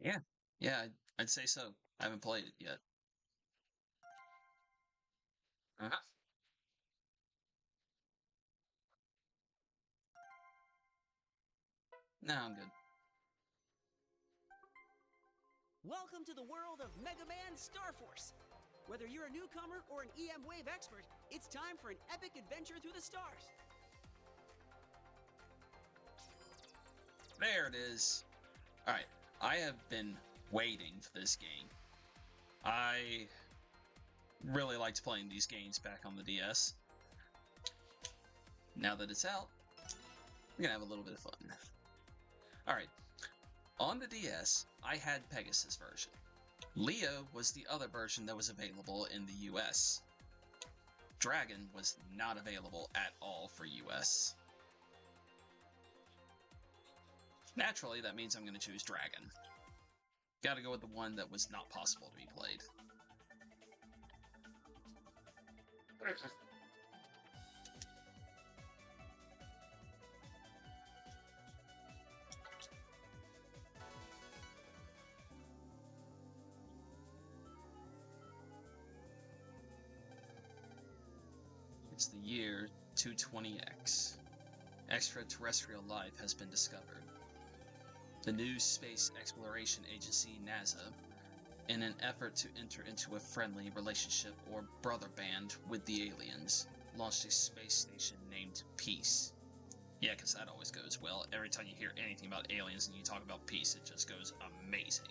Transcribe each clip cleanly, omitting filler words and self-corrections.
Yeah. Yeah, I'd say so. I haven't played it yet. Uh-huh. No, I'm good. Welcome to the world of Mega Man Star Force! Whether you're a newcomer or an EM Wave expert, it's time for an epic adventure through the stars! There it is. Alright, I have been waiting for this game. I really liked playing these games back on the DS. Now that it's out, we're gonna have a little bit of fun. Alright, on the DS, I had Pegasus version. Leo was the other version that was available in the US. Dragon was not available at all for US. Naturally, that means I'm going to choose Dragon. Gotta go with the one that was not possible to be played. It's the year 220X. Extraterrestrial life has been discovered. The new space exploration agency, NASA, in an effort to enter into a friendly relationship or brother band with the aliens, launched a space station named Peace. Yeah, because that always goes well. Every time you hear anything about aliens and you talk about peace, it just goes amazing.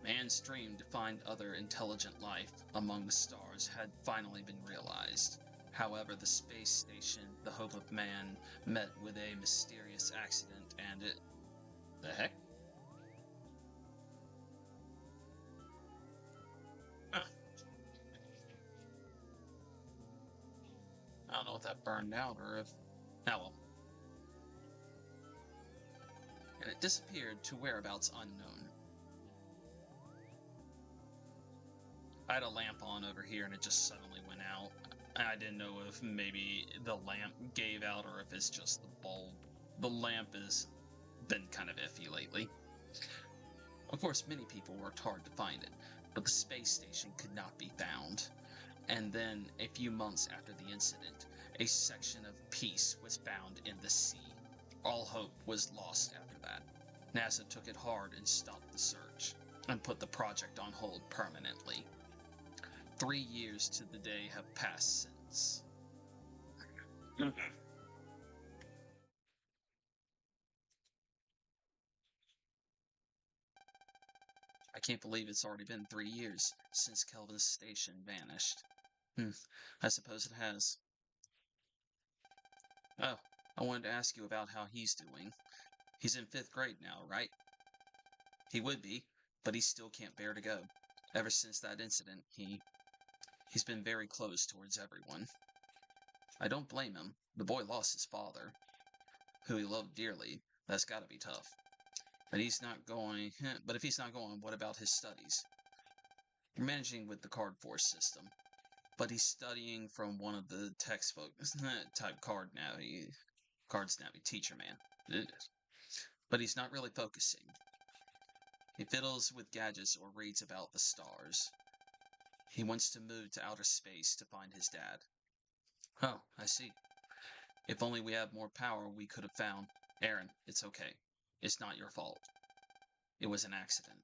Man's dream to find other intelligent life among the stars had finally been realized. However, the space station, the hope of man, met with a mysterious accident and it... The heck? I don't know if that burned out or if... Oh well. And it disappeared to whereabouts unknown. I had a lamp on over here and it just suddenly went out. I didn't know if maybe the lamp gave out or if it's just the bulb. The lamp has been kind of iffy lately. Of course, many people worked hard to find it, but the space station could not be found. And then, a few months after the incident, a section of Peace was found in the sea. All hope was lost after that. NASA took it hard and stopped the search, and put the project on hold permanently. 3 years to the day have passed since. I can't believe it's already been 3 years since Kelvin's station vanished. I suppose it has. Oh, I wanted to ask you about how he's doing. He's in 5th grade now, right? He would be, but he still can't bear to go. Ever since that incident, he's been very closed towards everyone. I don't blame him. The boy lost his father, who he loved dearly. That's gotta be tough. But he's not going. But if he's not going, what about his studies? You're managing with the card force system, but he's studying from one of the textbook type cards now. Teacher man. But he's not really focusing. He fiddles with gadgets or reads about the stars. He wants to move to outer space to find his dad. Oh, I see. If only we had more power, we could have found... Aaron, it's okay. It's not your fault. It was an accident.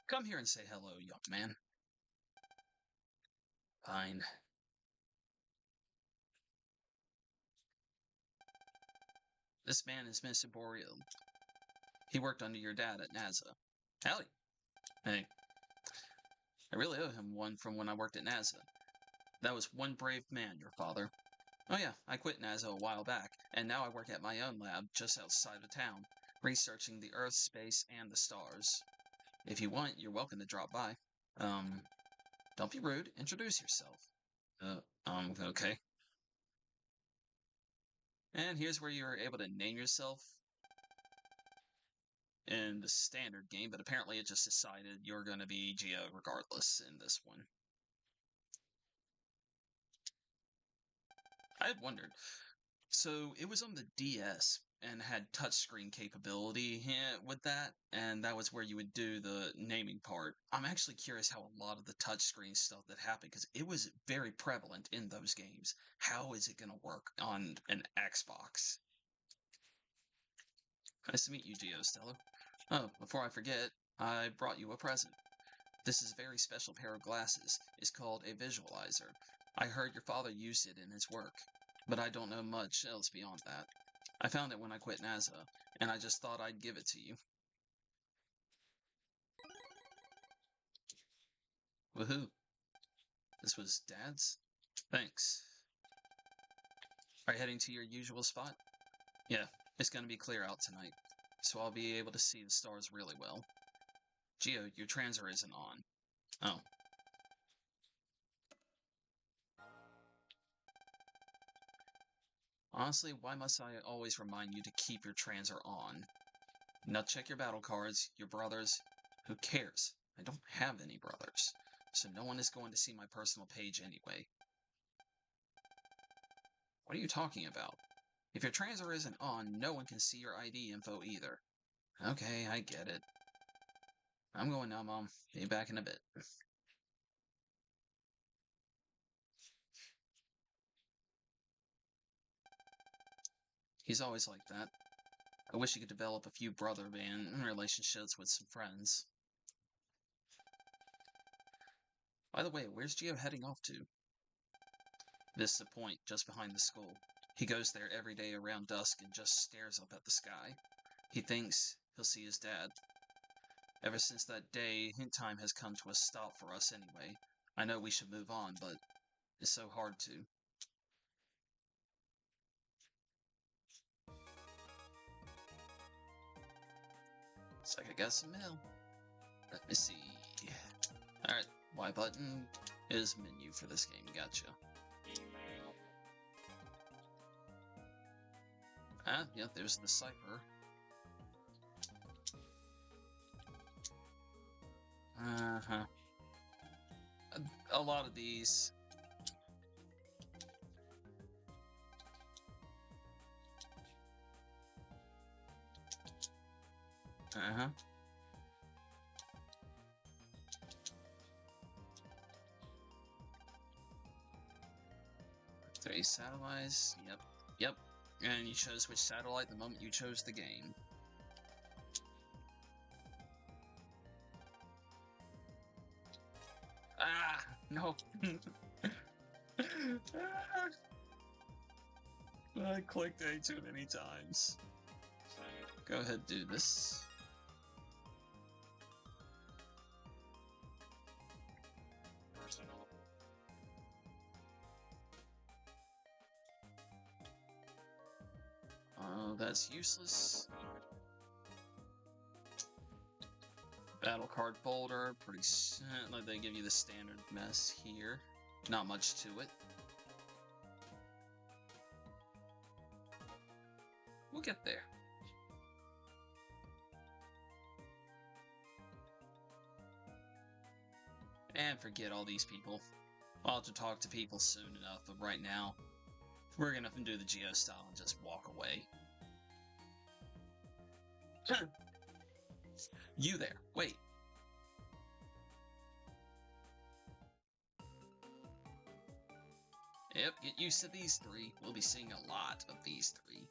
Come here and say hello, young man. Fine. This man is Mr. Boreal. He worked under your dad at NASA. Howdy. Hey. I really owe him one from when I worked at NASA. That was one brave man, your father. Oh yeah, I quit NASA a while back, and now I work at my own lab just outside of town, researching the Earth, space, and the stars. If you want, you're welcome to drop by. Don't be rude. Introduce yourself. Okay. And here's where you're able to name yourself in the standard game, but apparently it just decided you're going to be Geo regardless in this one. I had wondered. So it was on the DS and had touchscreen capability with that, and that was where you would do the naming part. I'm actually curious how a lot of the touchscreen stuff that happened, because it was very prevalent in those games. How is it going to work on an Xbox? Nice to meet you, Geostellar. Oh, before I forget, I brought you a present. This is a very special pair of glasses. It's called a visualizer. I heard your father used it in his work, but I don't know much else beyond that. I found it when I quit NASA, and I just thought I'd give it to you. Woohoo. This was Dad's? Thanks. Are you heading to your usual spot? Yeah, it's gonna be clear out tonight, so I'll be able to see the stars really well. Geo, your transer isn't on. Oh. Honestly, why must I always remind you to keep your transer on? Now check your battle cards, your brothers. Who cares? I don't have any brothers, so no one is going to see my personal page anyway. What are you talking about? If your transer isn't on, no one can see your ID info either. Okay, I get it. I'm going now, Mom. Be back in a bit. He's always like that. I wish he could develop a few brother band relationships with some friends. By the way, where's Geo heading off to? This is a point just behind the school. He goes there every day around dusk and just stares up at the sky. He thinks he'll see his dad. Ever since that day, time has come to a stop for us anyway. I know we should move on, but it's so hard to. Looks like I got some mail. Let me see. Alright, Y button is menu for this game. Gotcha. Ah, yeah, there's the cipher. Uh-huh. A lot of these. Uh-huh. Three satellites. Yep. Yep. And you chose which satellite the moment you chose the game. Ah! No! I clicked A too many times. Go ahead, do this. Oh, that's useless. Battle card folder, pretty like they give you the standard mess here. Not much to it. We'll get there. And forget all these people. I'll have to talk to people soon enough, but right now, we're gonna do the Geo style and just walk away. You there, wait. Yep, get used to these three. We'll be seeing a lot of these three.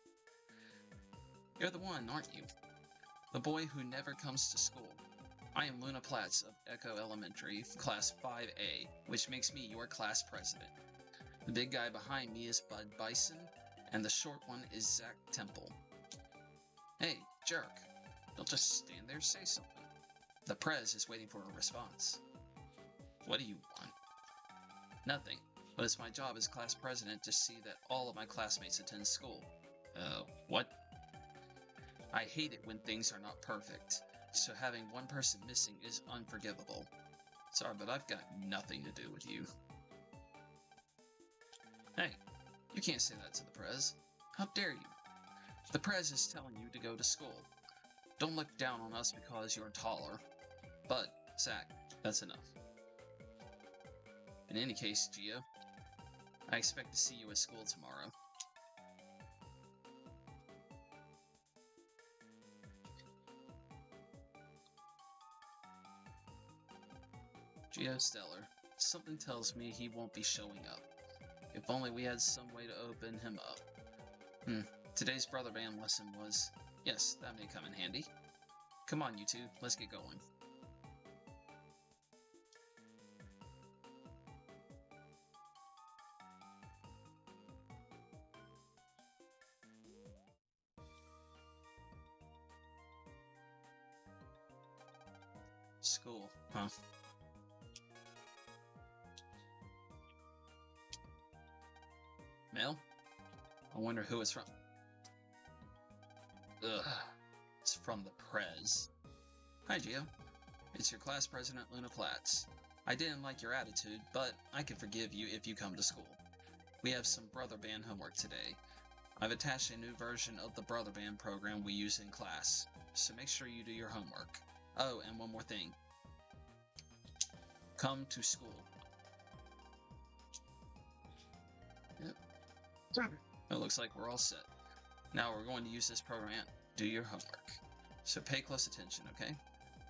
You're the one, aren't you? The boy who never comes to school. I am Luna Platts of Echo Elementary, Class 5A, which makes me your class president. The big guy behind me is Bud Bison, and the short one is Zach Temple. Hey, jerk. Don't just stand there, say something. The prez is waiting for a response. What do you want? Nothing, but it's my job as class president to see that all of my classmates attend school. What? I hate it when things are not perfect, so having one person missing is unforgivable. Sorry, but I've got nothing to do with you. Hey, you can't say that to the prez. How dare you? The Prez is telling you to go to school. Don't look down on us because you're taller. But, Zack, that's enough. In any case, Gio, I expect to see you at school tomorrow. Gio Stellar, something tells me he won't be showing up. If only we had some way to open him up. Today's brother band lesson was... Yes, that may come in handy. Come on, you two, let's get going. School, huh? Mail? I wonder who it's from. Ugh. It's from the Prez. Hi, Gio. It's your class president, Luna Platts. I didn't like your attitude, but I can forgive you if you come to school. We have some Brother Band homework today. I've attached a new version of the Brother Band program we use in class, so make sure you do your homework. Oh, and one more thing. Come to school. Yep. It looks like we're all set. Now we're going to use this program. Do your homework. So pay close attention, okay?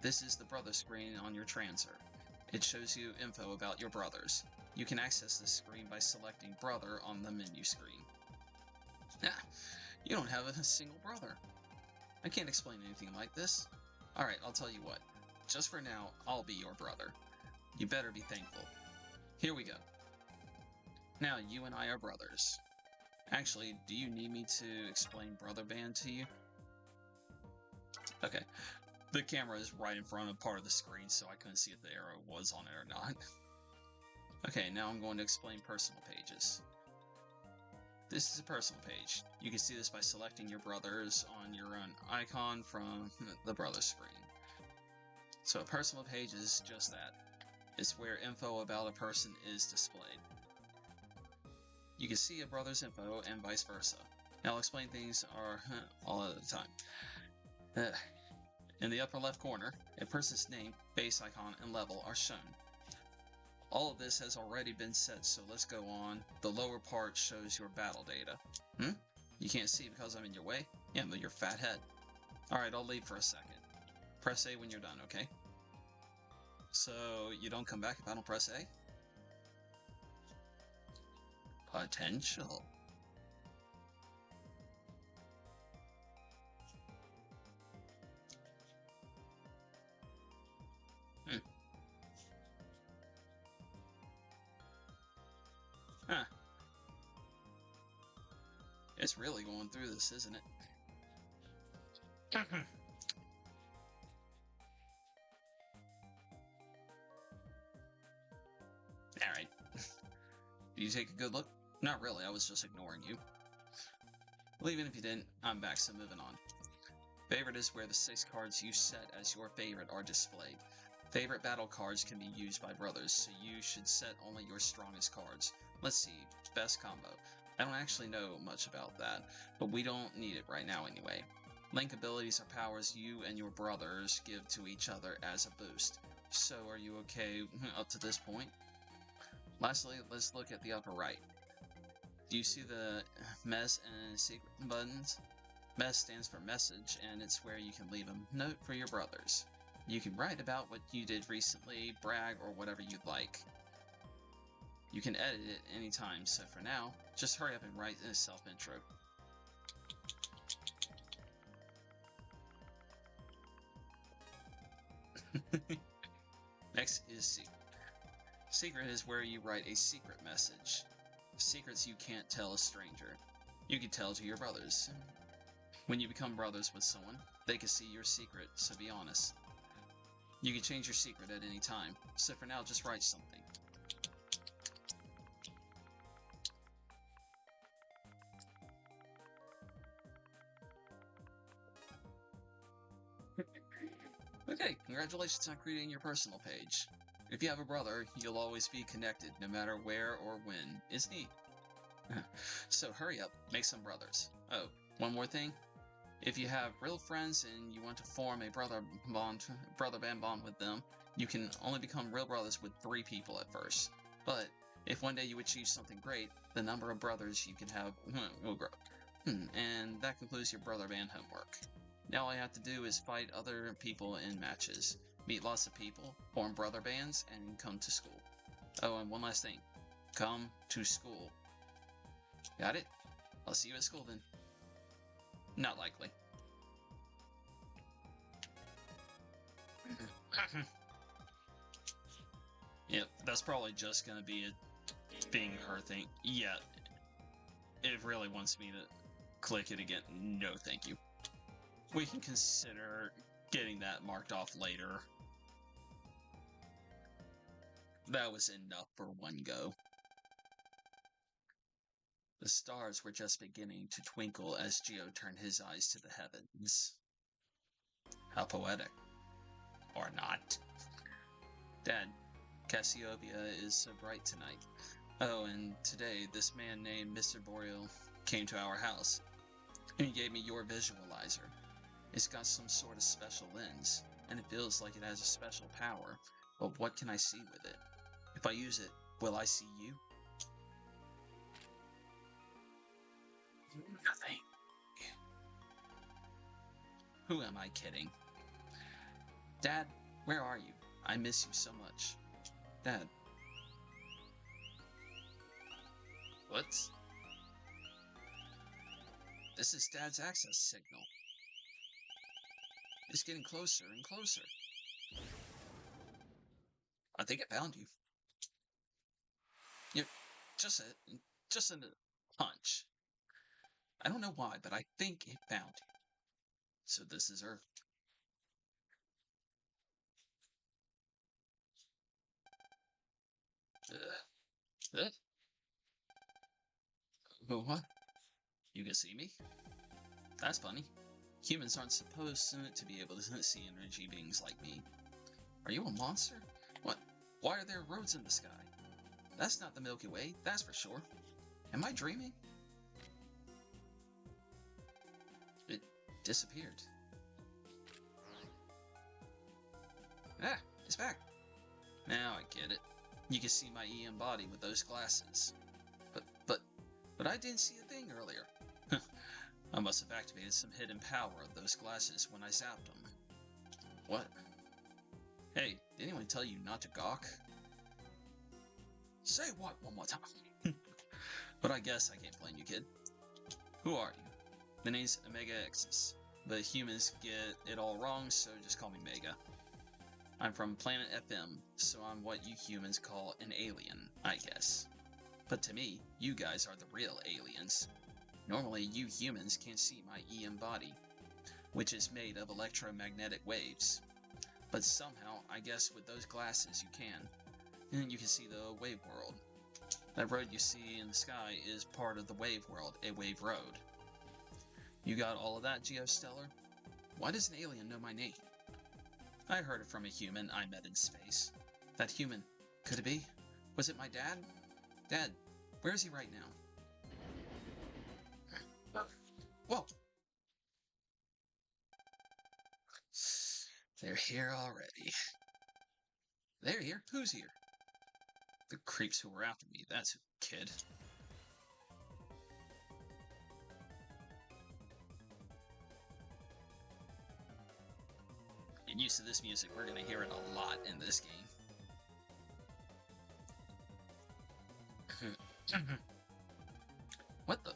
This is the brother screen on your transfer. It shows you info about your brothers. You can access this screen by selecting brother on the menu screen. You don't have a single brother. I can't explain anything like this. Alright, I'll tell you what. Just for now, I'll be your brother. You better be thankful. Here we go. Now, you and I are brothers. Actually, do you need me to explain Brother Band to you? Okay. The camera is right in front of part of the screen, so I couldn't see if the arrow was on it or not. Okay, now I'm going to explain personal pages. This is a personal page. You can see this by selecting your brothers on your own icon from the brother screen. So a personal page is just that. It's where info about a person is displayed. You can see a brother's info and vice versa. Now I'll explain things all at a time. In the upper left corner, a person's name, base icon, and level are shown. All of this has already been set, so let's go on. The lower part shows your battle data. You can't see because I'm in your way? Yeah, but your fat head. Alright, I'll leave for a second. Press A when you're done, okay? So, you don't come back if I don't press A? Potential. Huh. It's really going through this, isn't it? Alright. Did you take a good look? Not really, I was just ignoring you. Well, even if you didn't, I'm back, so moving on. Favorite is where the 6 cards you set as your favorite are displayed. Favorite battle cards can be used by brothers, so you should set only your strongest cards. Let's see, best combo. I don't actually know much about that, but we don't need it right now anyway. Link abilities are powers you and your brothers give to each other as a boost. So are you okay up to this point? Lastly, let's look at the upper right. Do you see the MES and secret buttons? MES stands for message, and it's where you can leave a note for your brothers. You can write about what you did recently, brag, or whatever you'd like. You can edit it anytime, so for now, just hurry up and write a self-intro. Next is Secret. Secret is where you write a secret message. Secrets you can't tell a stranger. You can tell to your brothers. When you become brothers with someone, they can see your secret, so be honest. You can change your secret at any time, so for now just write something. Okay, congratulations on creating your personal page. If you have a brother, you'll always be connected, no matter where or when. It's neat. So hurry up, make some brothers. Oh, one more thing. If you have real friends and you want to form a brother band bond with them, you can only become real brothers with 3 people at first. But if one day you achieve something great, the number of brothers you can have will grow. And that concludes your brother band homework. Now all you have to do is fight other people in matches, meet lots of people, form brother bands, and come to school. Oh, and one last thing. Come to school. Got it? I'll see you at school then. Not likely. Yep, that's probably just gonna be it being her thing. Yeah, it really wants me to click it again. No, thank you. We can consider getting that marked off later. That was enough for one go. The stars were just beginning to twinkle as Geo turned his eyes to the heavens. How poetic. Or not. Dad, Cassiopeia is so bright tonight. Oh, and today this man named Mr. Boreal came to our house. He gave me your visualizer. It's got some sort of special lens, and it feels like it has a special power. But what can I see with it? If I use it, will I see you? Nothing. Who am I kidding? Dad, where are you? I miss you so much. Dad. What? This is Dad's access signal. It's getting closer and closer. I think it found you. You're just a hunch. I don't know why, but I think it found you. So this is Earth. What? You can see me? That's funny. Humans aren't supposed to be able to see energy beings like me. Are you a monster? What? Why are there roads in the sky? That's not the Milky Way, that's for sure. Am I dreaming? It disappeared. Ah, it's back. Now I get it. You can see my EM body with those glasses. But I didn't see a thing earlier. I must have activated some hidden power of those glasses when I zapped them. What? Hey, did anyone tell you not to gawk? Say what one more time? But I guess I can't blame you, kid. Who are you? The name's Omega Exus, but humans get it all wrong, so just call me Mega. I'm from Planet FM, so I'm what you humans call an alien, I guess. But to me, you guys are the real aliens. Normally, you humans can't see my EM body, which is made of electromagnetic waves. But somehow, I guess with those glasses you can. And you can see the wave world. That road you see in the sky is part of the wave world, a wave road. You got all of that, Geostellar? Why does an alien know my name? I heard it from a human I met in space. That human, could it be? Was it my dad? Dad, where is he right now? Whoa! They're here already. They're here? Who's here? The creeps who were after me, that's who, kid. Get used to this music, we're gonna hear it a lot in this game. What the?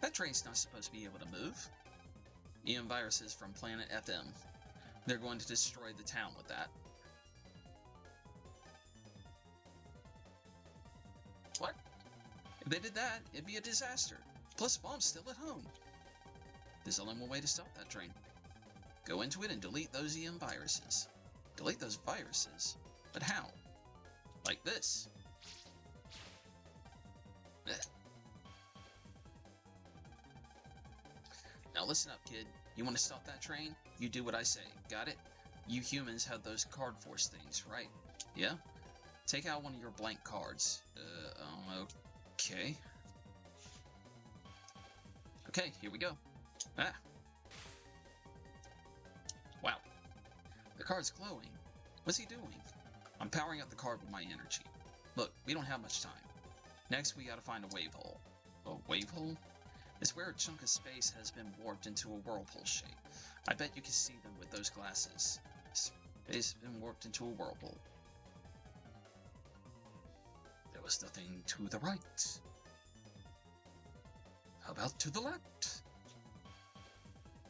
That train's not supposed to be able to move. EM viruses from Planet FM. They're going to destroy the town with that. What? If they did that, it'd be a disaster. Plus, Bomb's still at home. There's only one way to stop that train. Go into it and delete those EM viruses. Delete those viruses? But how? Like this. Now listen up, kid. You want to stop that train? You do what I say. Got it? You humans have those card force things, right? Yeah? Take out one of your blank cards. Okay. Okay, here we go. Ah. Wow. The card's glowing. What's he doing? I'm powering up the card with my energy. Look, we don't have much time. Next, we gotta find a wave hole. A wave hole? It's where a chunk of space has been warped into a whirlpool shape. I bet you can see them with those glasses. Space has been warped into a whirlpool. There was nothing to the right. How about to the left?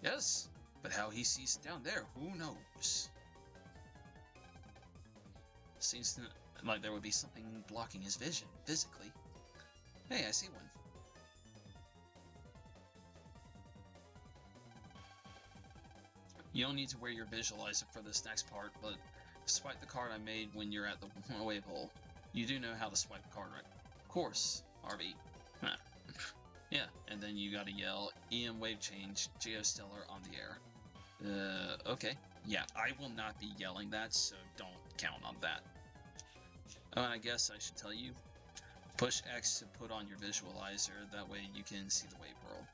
Yes, but how he sees it down there, who knows? Seems like there would be something blocking his vision, physically. Hey, I see one. You don't need to wear your visualizer for this next part, but swipe the card I made when you're at the wave hole. You do know how to swipe the card, right? Of course, RB. Huh. Yeah, and then you gotta yell, EM wave change, Geostellar on the air. Okay. Yeah, I will not be yelling that, so don't count on that. Oh, and I guess I should tell you, push X to put on your visualizer, that way you can see the wave world.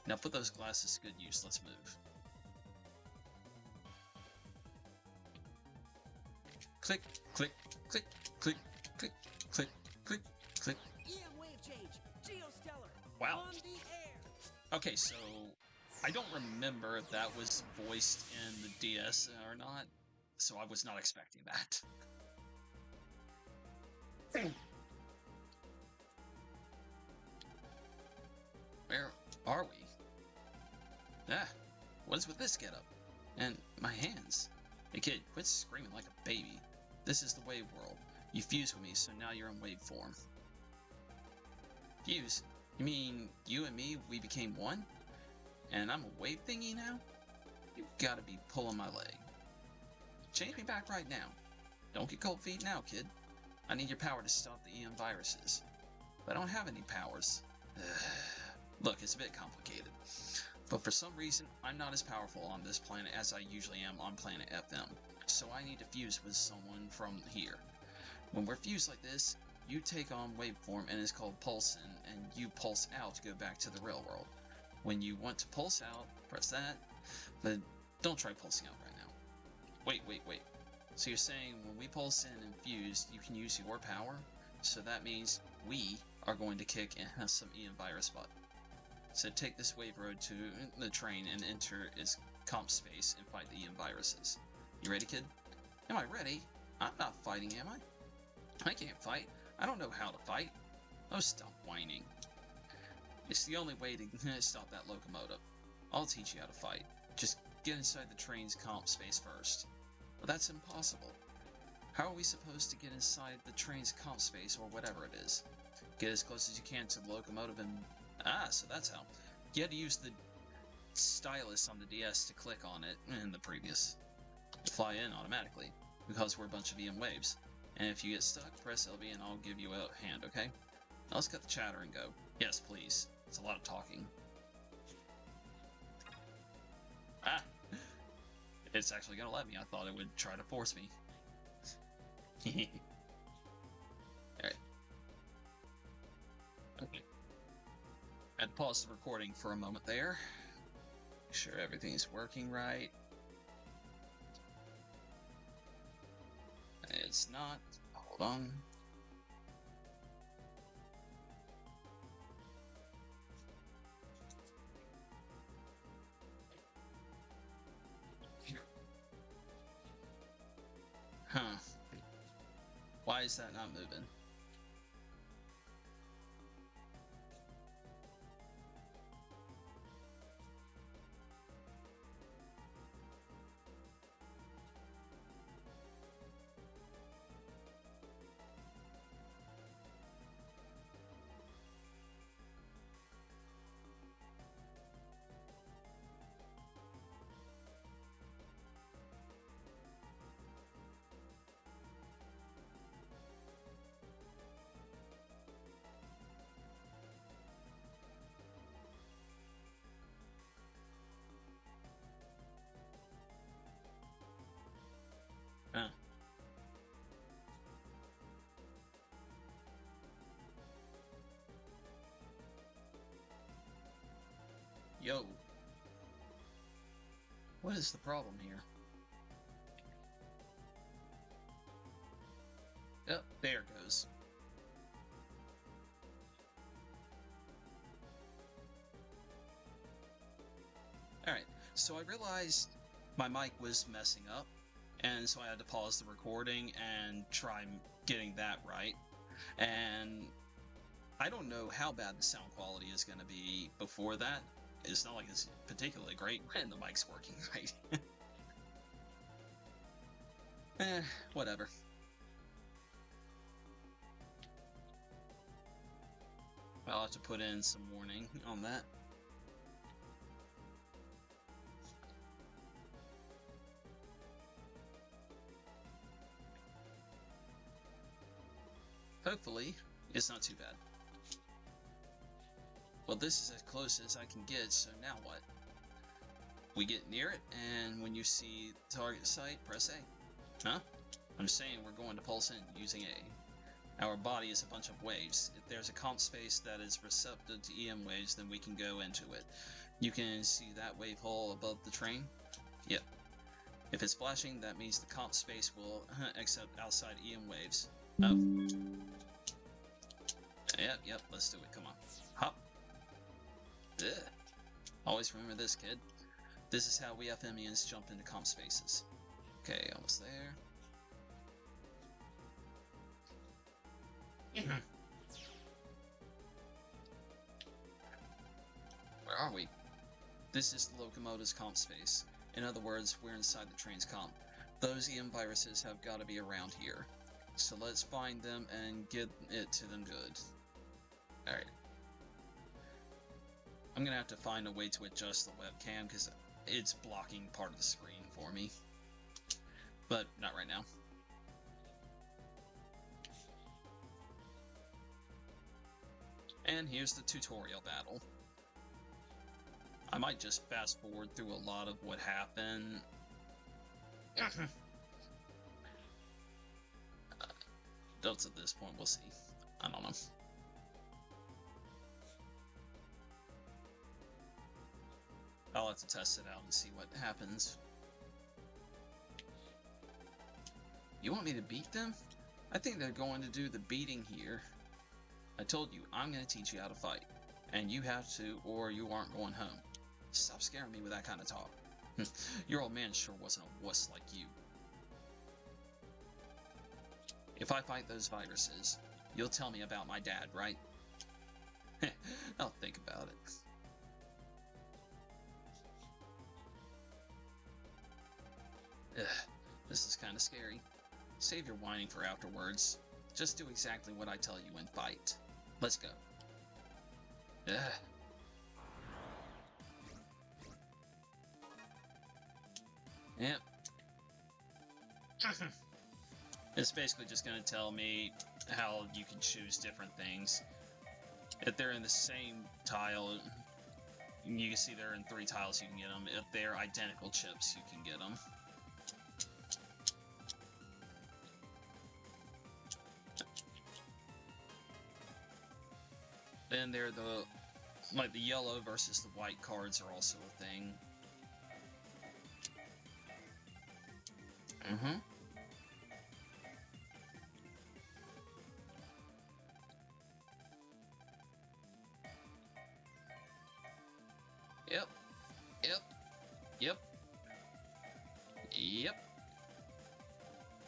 Now put those glasses to good use, let's move. Click, click, click, click, click, click, click, click. EM wave change, Geostellar. Wow. On the air. Okay, so I don't remember if that was voiced in the DS or not, so I was not expecting that. Where are we? Ah, what is with this getup? And my hands. Hey kid, quit screaming like a baby. This is the wave world. You fused with me, so now you're in wave form. Fuse? You mean you and me, we became one? And I'm a wave thingy now? You've gotta be pulling my leg. Change me back right now. Don't get cold feet now, kid. I need your power to stop the EM viruses. But I don't have any powers. Look, it's a bit complicated. But for some reason, I'm not as powerful on this planet as I usually am on planet FM. So I need to fuse with someone from here. When we're fused like this, you take on waveform and it's called pulsing, and you pulse out to go back to the real world. When you want to pulse out, press that, but don't try pulsing out right now. Wait. So you're saying when we pulse in and fuse, you can use your power? So that means we are going to kick in some EM virus butt. So take this wave road to the train and enter its comp space and fight the EM viruses. You ready, kid? Am I ready? I'm not fighting, am I? I can't fight. I don't know how to fight. Oh, stop whining. It's the only way to stop that locomotive. I'll teach you how to fight. Just get inside the train's comp space first. But that's impossible. How are we supposed to get inside the train's comp space or whatever it is? Get as close as you can to the locomotive and... Ah, so that's how. You had to use the stylus on the DS to click on it in the previous. Fly in automatically, because we're a bunch of EM waves. And if you get stuck, press LB and I'll give you a hand, okay? Now let's cut the chatter and go. Yes, please. It's a lot of talking. Ah! It's actually gonna let me. I thought it would try to force me. Alright. Okay. I had to pause the recording for a moment there. Make sure everything's working right. It's not. Hold on. Huh. Why is that not moving? Yo. What is the problem here? Yep, there it goes. Alright, so I realized my mic was messing up, and so I had to pause the recording and try getting that right. And I don't know how bad the sound quality is going to be before that. It's not like it's particularly great when the mic's working right. Whatever. I'll have to put in some warning on that. Hopefully, it's not too bad. Well, this is as close as I can get, so now what? We get near it, and when you see target site, press A. Huh? I'm saying we're going to pulse in using A. Our body is a bunch of waves. If there's a comp space that is receptive to EM waves, then we can go into it. You can see that wave hole above the train? Yep. If it's flashing, that means the comp space will accept outside EM waves. Oh. Yep, let's do it. Come on. Hop. Ugh. Always remember this, kid. This is how we FMEans jump into comp spaces. Okay, almost there. Where are we? This is the locomotive's comp space. In other words, we're inside the train's comp. Those EM viruses have got to be around here. So let's find them and get it to them good. Alright. I'm gonna have to find a way to adjust the webcam because it's blocking part of the screen for me. But not right now. And here's the tutorial battle. I might just fast forward through a lot of what happened. Adults at this point, we'll see. I don't know. I'll have to test it out and see what happens. You want me to beat them? I think they're going to do the beating here. I told you, I'm going to teach you how to fight. And you have to, or you aren't going home. Stop scaring me with that kind of talk. Your old man sure wasn't a wuss like you. If I fight those viruses, you'll tell me about my dad, right? I'll think about it. Ugh, this is kind of scary. Save your whining for afterwards. Just do exactly what I tell you and fight. Let's go. Ugh. Yep. It's basically just going to tell me how you can choose different things. If they're in the same tile, you can see they're in 3 tiles, you can get them. If they're identical chips, you can get them. Then they're like the yellow versus the white cards are also a thing. Yep.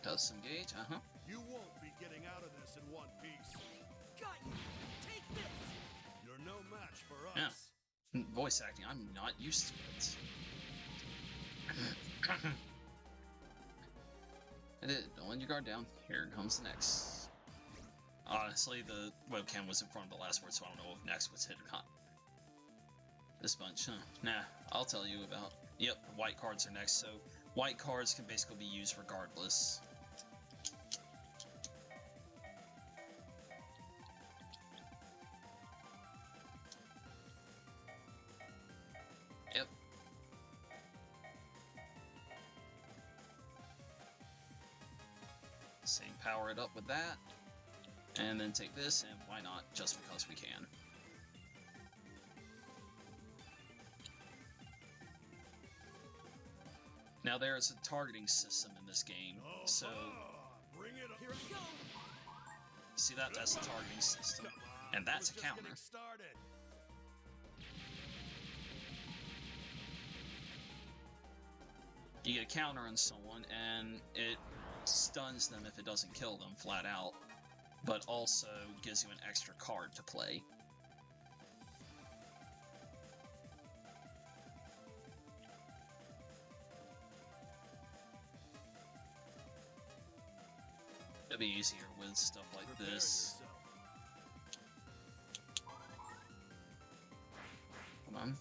Custom gauge, You won't be getting out of this in one piece. Got you! Take this! You're no match for Yeah. us. Voice acting, I'm not used to it. Don't let your guard down. Here comes the next. Honestly, the webcam was in front of the last word, so I don't know if next was hit or not. This bunch, huh? Nah, I'll tell you about. Yep, white cards are next, so white cards can basically be used regardless. Yep. Same, power it up with that. And then take this, and why not? Just because we can. Now there is a targeting system in this game, so Bring it on. Here I go. see that? That's a targeting system, Come on, and that's a we're just counter. getting started. You get a counter on someone, and it stuns them if it doesn't kill them flat out, but also gives you an extra card to play. It'd be easier with stuff like Prepare this. yourself. Come on.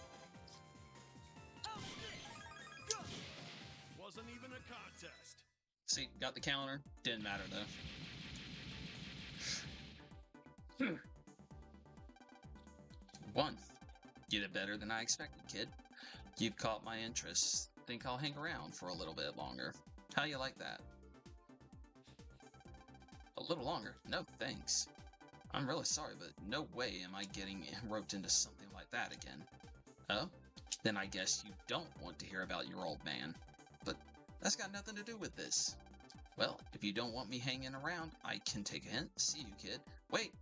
Wasn't even a contest. See, got the counter. Didn't matter though. One. You did better than I expected, kid. You've caught my interest. Think I'll hang around for a little bit longer. How you like that? A little longer? No, thanks. I'm really sorry, but no way am I getting roped into something like that again. Oh? Then I guess you don't want to hear about your old man. But that's got nothing to do with this. Well, if you don't want me hanging around, I can take a hint. See you, kid. Wait!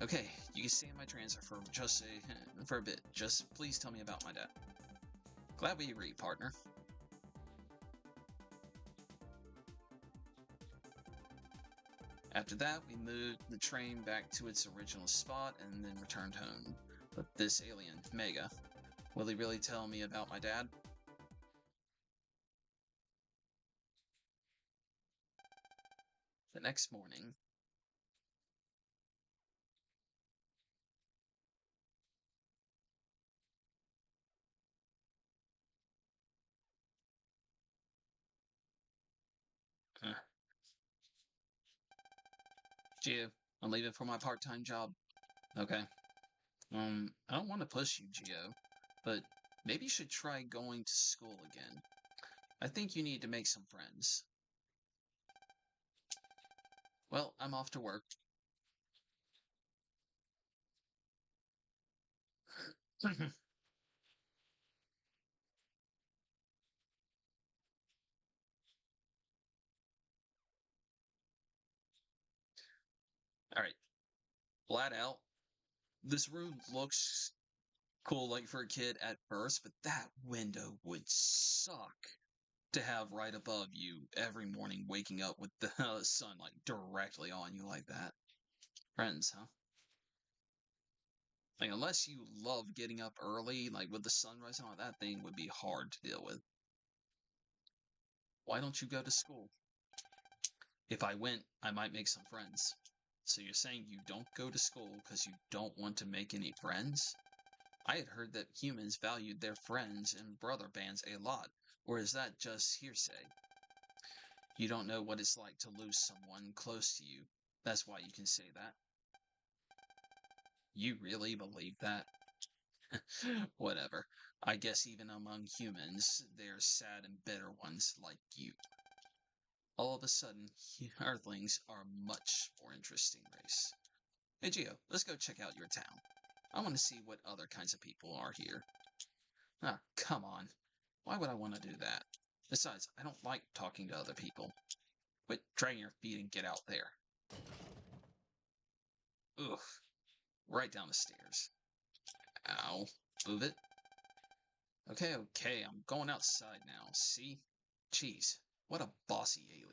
Okay, you can stay in my transfer for a bit. Just please tell me about my dad. Glad we agree, partner. After that, we moved the train back to its original spot and then returned home. But this alien, Mega, will he really tell me about my dad? The next morning, Gio, I'm leaving for my part-time job. Okay. I don't want to push you, Gio, but maybe you should try going to school again. I think you need to make some friends. Well, I'm off to work. Alright, flat out. This room looks cool, like for a kid at first, but that window would suck to have right above you every morning, waking up with the sun like directly on you like that. Friends, huh? Like, unless you love getting up early, like with the sunrise and all that thing would be hard to deal with. Why don't you go to school? If I went, I might make some friends. So you're saying you don't go to school because you don't want to make any friends? I had heard that humans valued their friends and brother bands a lot, or is that just hearsay? You don't know what it's like to lose someone close to you. That's why you can say that. You really believe that? Whatever. I guess even among humans, there's sad and bitter ones like you. All of a sudden, Earthlings are a much more interesting race. Hey Gio, let's go check out your town. I want to see what other kinds of people are here. Ah, come on. Why would I want to do that? Besides, I don't like talking to other people. Quit dragging your feet and get out there. Ugh. Right down the stairs. Ow. Move it. Okay, I'm going outside now. See? Jeez, what a bossy alien.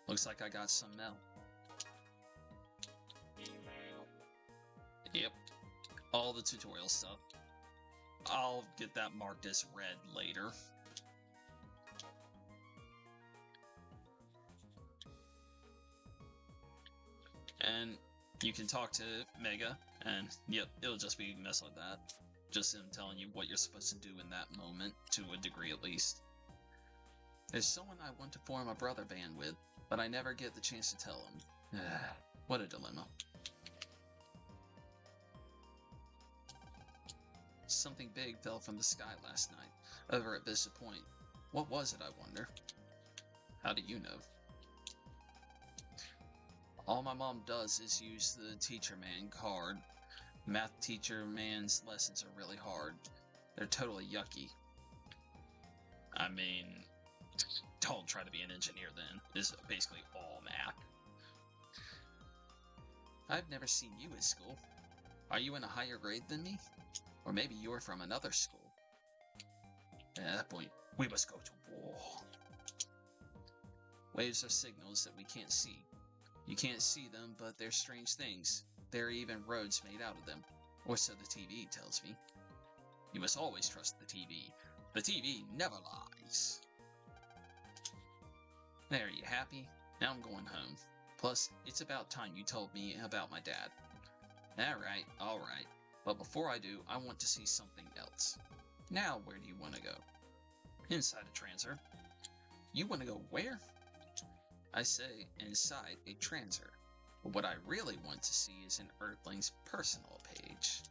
Looks like I got some mail. Yep. All the tutorial stuff. I'll get that marked as red later. And you can talk to Mega, and yep, it'll just be a mess like that. Just him telling you what you're supposed to do in that moment, to a degree at least. There's someone I want to form a brother band with, but I never get the chance to tell him. What a dilemma. Something big fell from the sky last night, over at Vista Point. What was it, I wonder? How do you know? All my mom does is use the teacher man card. Math teacher man's lessons are really hard. They're totally yucky. I mean, don't try to be an engineer then. This is basically all math. I've never seen you at school. Are you in a higher grade than me? Or maybe you're from another school. At that point, we must go to war. Waves are signals that we can't see. You can't see them, but they're strange things. There are even roads made out of them. Or so the TV tells me. You must always trust the TV. The TV never lies. There, you happy? Now I'm going home. Plus, it's about time you told me about my dad. Alright. But before I do, I want to see something else. Now, where do you want to go? Inside a transer. You want to go where? I say, inside a transer. But what I really want to see is an Earthling's personal page.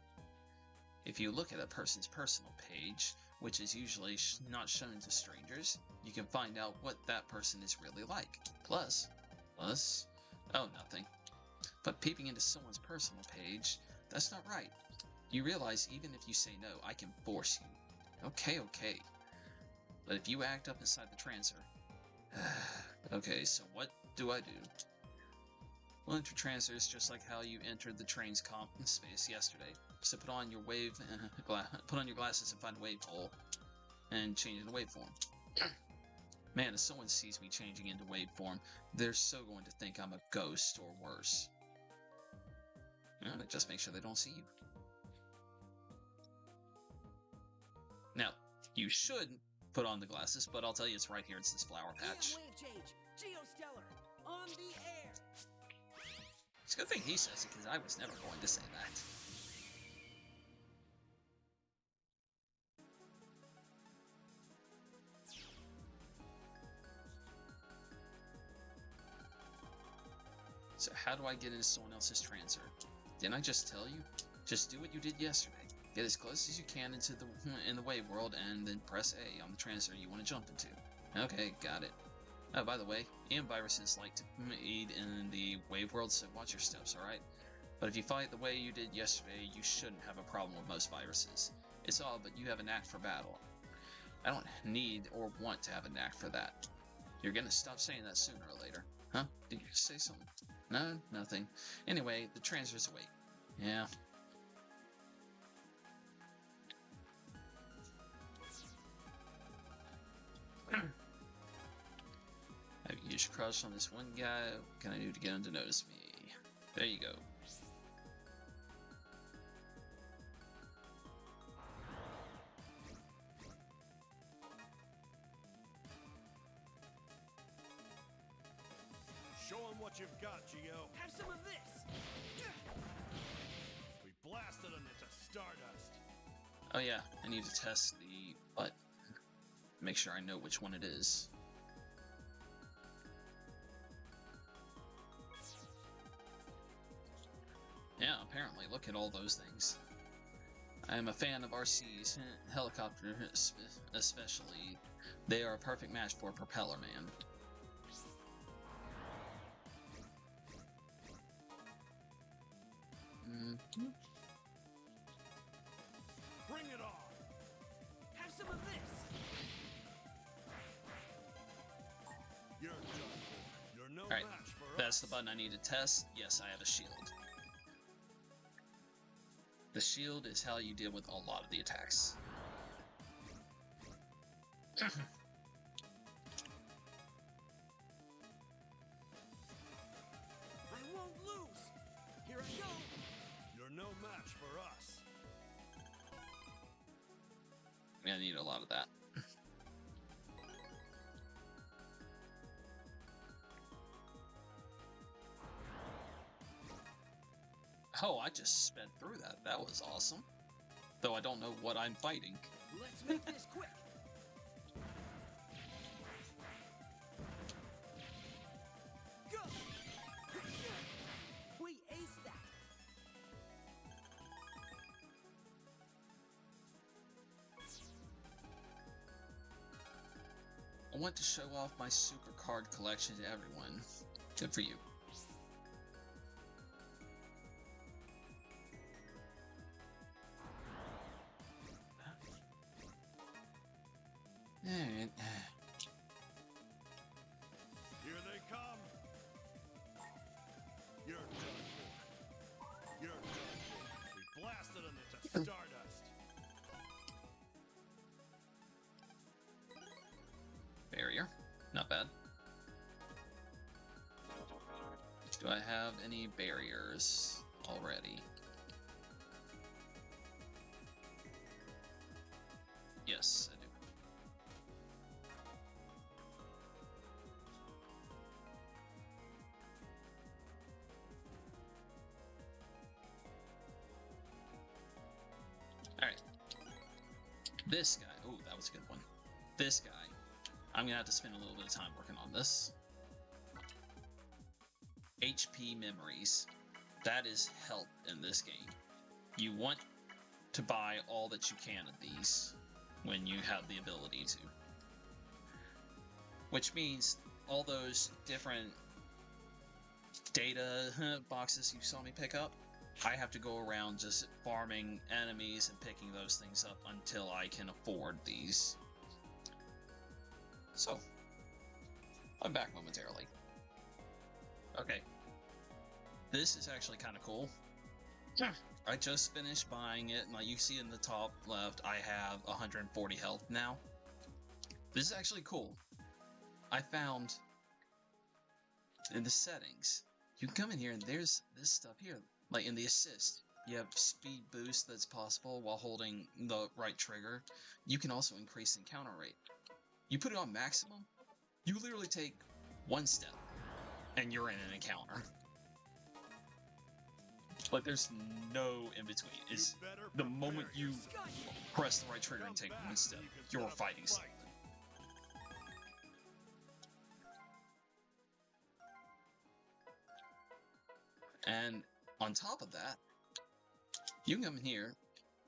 If you look at a person's personal page, which is usually not shown to strangers, you can find out what that person is really like. Plus, oh, nothing. But peeping into someone's personal page, that's not right. You realize even if you say no, I can force you. Okay. But if you act up inside the transer... Okay, so what do I do? Well, enter transers just like how you entered the train's comp space yesterday. So put on your glasses and find a wave hole, and change into waveform. Man, if someone sees me changing into waveform, they're so going to think I'm a ghost or worse. But just make sure they don't see you. Now, you should put on the glasses, but I'll tell you it's right here. It's this flower patch. Wave change. Geostellar. On the air. It's a good thing he says it, because I was never going to say that. So how do I get into someone else's transer? Didn't I just tell you? Just do what you did yesterday. Get as close as you can in the wave world, and then press A on the transer you want to jump into. Okay, got it. Oh, by the way, EM viruses like to aid in the wave world, so watch your steps, alright? But if you fight the way you did yesterday, you shouldn't have a problem with most viruses. It's odd, but you have a knack for battle. I don't need or want to have a knack for that. You're gonna stop saying that sooner or later. Huh? Did you say something? No, nothing. Anyway, the transer's awake. Yeah. I've used crush on this one guy. What can I do to get him to notice me? There you go. Show him what you've got, Geo. Have some of this. We blasted him into stardust. Oh yeah, I need to test the butt. Make sure I know which one it is. Yeah, apparently, look at all those things. I am a fan of RC's helicopter, especially. They are a perfect match for Propeller Man. Bring it on. Have some of this. You're done for. You're no Alright, match for that's us. the button I need to test. Yes, I have a shield. The shield is how you deal with a lot of the attacks. I won't lose. Here I go. You're no match for us. I need a lot of that. Oh, I just sped through that. That was awesome. Though I don't know what I'm fighting. Let's make this quick. Go. We aced that. I want to show off my super card collection to everyone. Good for you. any barriers already? Yes, I do. Alright. This guy. Oh, that was a good one. This guy. I'm gonna have to spend a little bit of time working on this. HP memories. That is help in this game. You want to buy all that you can of these when you have the ability to. Which means all those different data boxes you saw me pick up, I have to go around just farming enemies and picking those things up until I can afford these. So, I'm back momentarily. Okay. This is actually kind of cool. I just finished buying it, and like you see in the top left, I have 140 health now. This is actually cool. I found in the settings, you can come in here and there's this stuff here. Like in the assist, you have speed boost that's possible while holding the right trigger. You can also increase encounter rate. You put it on maximum, you literally take one step and you're in an encounter. Like there's no in between. It's the moment you press the right trigger and take one step, you're fighting something. And on top of that, you can come in here,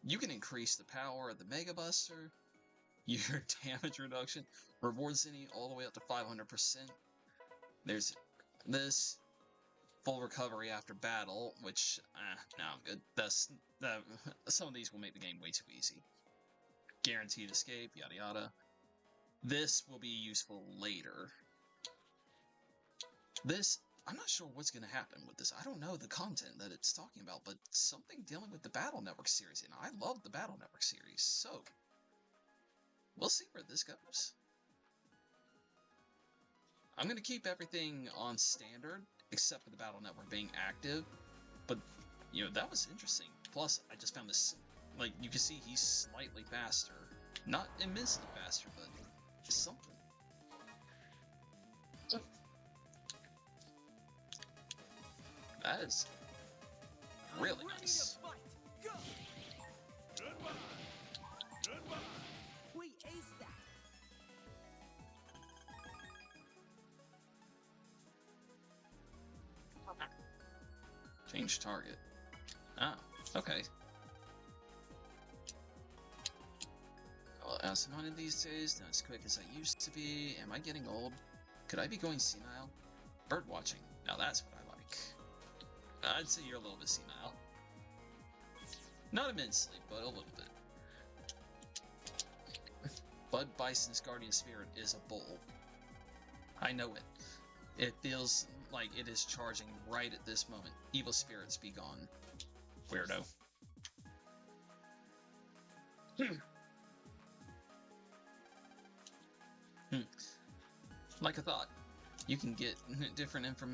you can increase the power of the Mega Buster, your damage reduction, rewards any all the way up to 500%. There's this, full recovery after battle, which, no, I'm good. Some of these will make the game way too easy. Guaranteed escape, yada yada. This will be useful later. This, I'm not sure what's going to happen with this. I don't know the content that it's talking about, but something dealing with the Battle Network series, and I love the Battle Network series, so we'll see where this goes. I'm going to keep everything on standard, except for the Battle Network being active, but, you know, that was interesting. Plus, I just found this, like, you can see he's slightly faster. Not immensely faster, but something. That is really nice. Goodbye. Goodbye. We aced that. Change target. Ah, okay. Well, as I'm on these days, not as quick as I used to be. Am I getting old? Could I be going senile? Bird watching. Now that's what I like. I'd say you're a little bit senile. Not immensely, but a little bit. Bud Bison's guardian spirit is a bull. I know it. It feels like it is charging right at this moment. Evil spirits be gone. Weirdo. Like I thought, you can get different info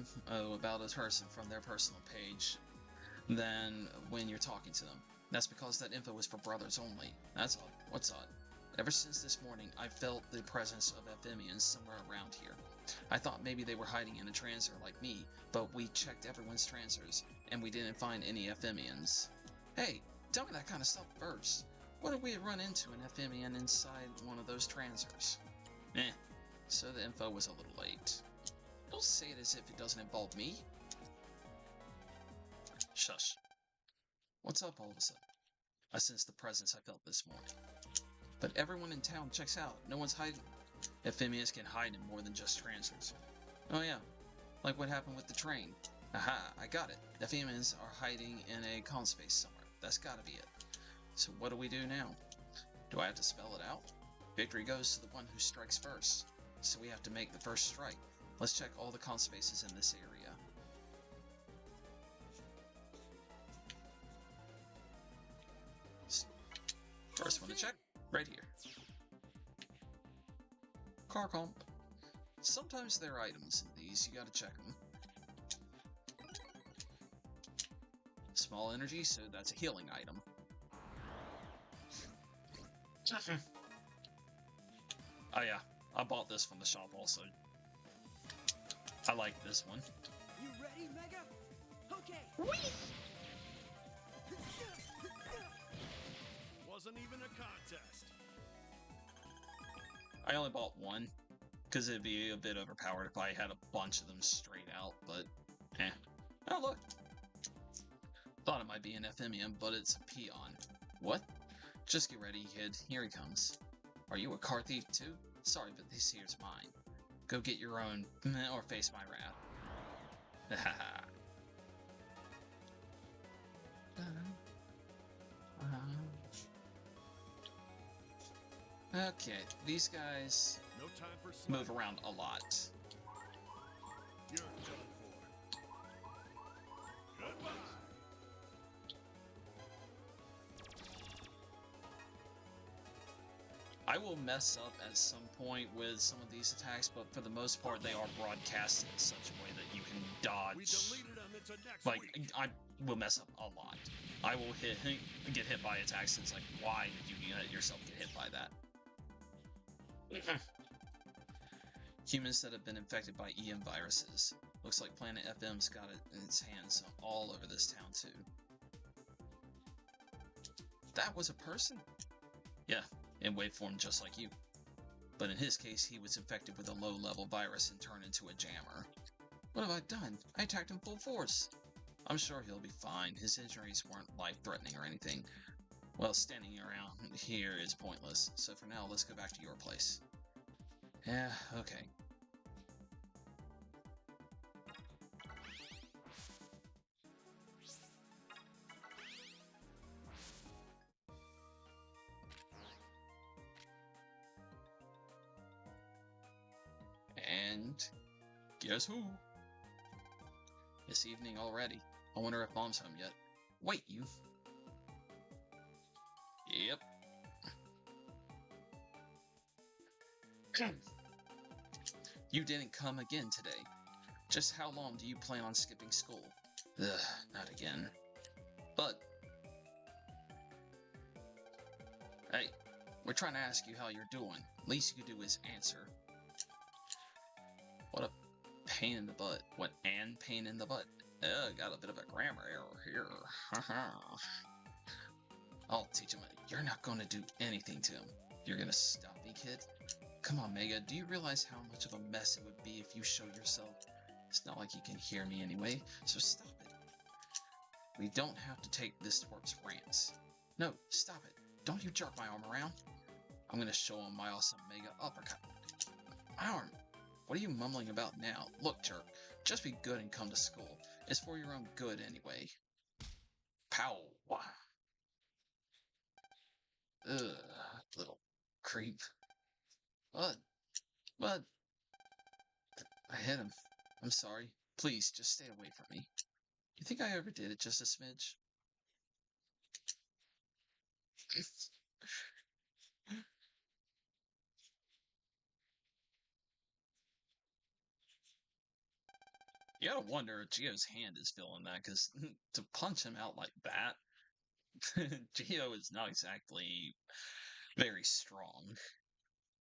about a person from their personal page than when you're talking to them. That's because that info is for brothers only. That's odd. What's odd? Ever since this morning, I've felt the presence of Ephemians somewhere around here. I thought maybe they were hiding in a transer like me, but we checked everyone's transers, and we didn't find any Ephemians. Hey, tell me that kind of stuff first. What if we had run into an Ephemian inside one of those transers? So the info was a little late. Don't say it as if it doesn't involve me. Shush. What's up all of a sudden? I sense the presence I felt this morning. But everyone in town checks out. No one's hiding. Ephemians can hide in more than just transers. Oh yeah, like what happened with the train. Aha, I got it. Ephemians are hiding in a conspace somewhere. That's gotta be it. So what do we do now? Do I have to spell it out? Victory goes to the one who strikes first. So we have to make the first strike. Let's check all the conspaces in this area. First one to check, right here. Car comp. Sometimes there are items in these, you gotta check them. small energy, so that's a healing item. Oh yeah, I bought this from the shop also. I like this one. You ready, Mega? Okay. Wasn't even a contest. I only bought one, because it'd be a bit overpowered if I had a bunch of them straight out, but eh. Oh look! Thought it might be an Ephemium, but it's a Peon. What? Just get ready, kid. Here he comes. Are you a car thief too? Sorry, but this here's mine. Go get your own, or face my wrath. Okay, these guys No time for slack. move around a lot. You're done for. Goodbye. I will mess up at some point with some of these attacks, but for the most part, they are broadcasted in such a way that you can We dodge. deleted them into next Like, week. I will mess up a lot. I will get hit by attacks, and it's like, why did you let yourself get hit by that? Humans that have been infected by EM viruses. Looks like Planet FM's got it in its hands all over this town, too. That was a person? Yeah, in wave form just like you. But in his case, he was infected with a low-level virus and turned into a jammer. What have I done? I attacked him full force. I'm sure he'll be fine. His injuries weren't life-threatening or anything. Well, standing around here is pointless, so for now, let's go back to your place. Yeah, okay. And guess who? It's evening already. I wonder if Mom's home yet. Wait, you. Yep. You didn't come again today. Just how long do you plan on skipping school? Ugh, not again. But... Hey, we're trying to ask you how you're doing. Least you could do is answer. What a pain in the butt. What an pain in the butt. Got a bit of a grammar error here. I'll teach him. You're not going to do anything to him. You're going to stop me, kid? Come on, Mega. Do you realize how much of a mess it would be if you showed yourself? It's not like you can hear me anyway, so stop it. We don't have to take this twerp's rants. No, stop it. Don't you jerk my arm around. I'm going to show him my awesome Mega uppercut. My arm. What are you mumbling about now? Look, jerk, just be good and come to school. It's for your own good anyway. Pow! Ugh, little creep. But... I hit him. I'm sorry. Please, just stay away from me. You think I ever did it just a smidge? You gotta wonder if Geo's hand is feeling that, because to punch him out like that, Geo is not exactly very strong.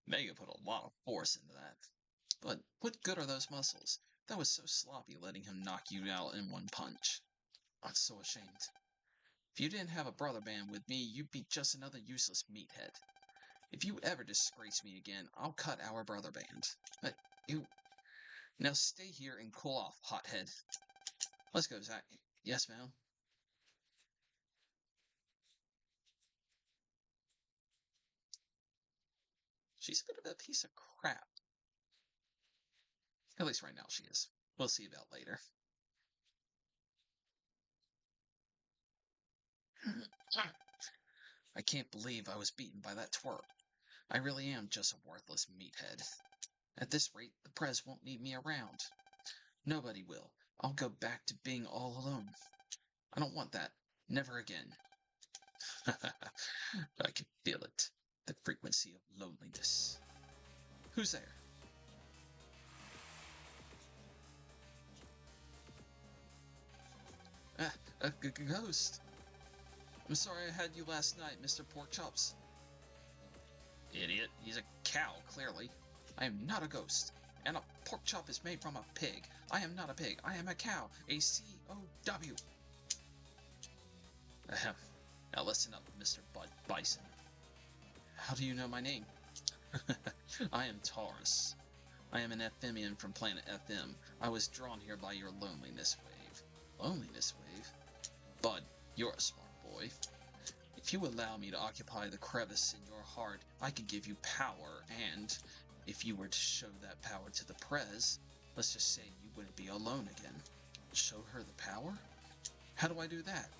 Mega put a lot of force into that. But what good are those muscles? That was so sloppy letting him knock you out in one punch. I'm so ashamed. If you didn't have a brother band with me, you'd be just another useless meathead. If you ever disgrace me again, I'll cut our brother band. You... Now stay here and cool off, hothead. Let's go, Zach. Yes, ma'am. She's a bit of a piece of crap. At least right now she is. We'll see about later. I can't believe I was beaten by that twerp. I really am just a worthless meathead. At this rate, the Prez won't need me around. Nobody will. I'll go back to being all alone. I don't want that. Never again. I can feel it. The frequency of loneliness. Who's there? A ghost. I'm sorry I had you last night, Mr. Porkchops. Idiot. He's a cow, clearly. I am not a ghost. And a pork chop is made from a pig. I am not a pig. I am a cow. A C-O-W. Ahem. Now listen up, Mr. Bud Bison. How do you know my name? I am Taurus. I am an Ephemian from planet FM. I was drawn here by your loneliness wave. Loneliness wave? Bud, you're a smart boy. If you allow me to occupy the crevice in your heart, I could give you power, and if you were to show that power to the Prez, let's just say you wouldn't be alone again. Show her the power? How do I do that?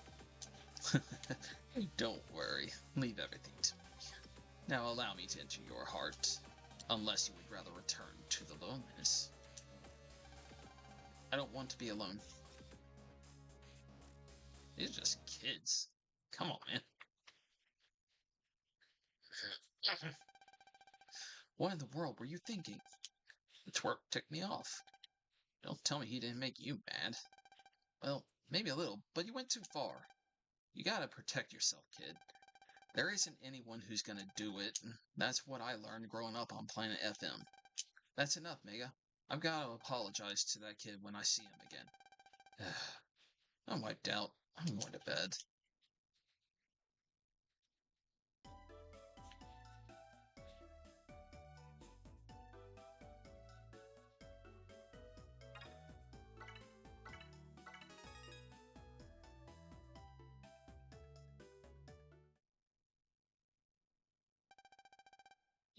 Don't worry. Leave everything to me. Now allow me to enter your heart, unless you would rather return to the loneliness. I don't want to be alone. These are just kids. Come on, man. What in the world were you thinking? The twerp ticked me off. Don't tell me he didn't make you mad. Well, maybe a little, but you went too far. You gotta protect yourself, kid. There isn't anyone who's gonna do it. That's what I learned growing up on Planet FM. That's enough, Mega. I've gotta apologize to that kid when I see him again. I'm wiped out. I'm going to bed.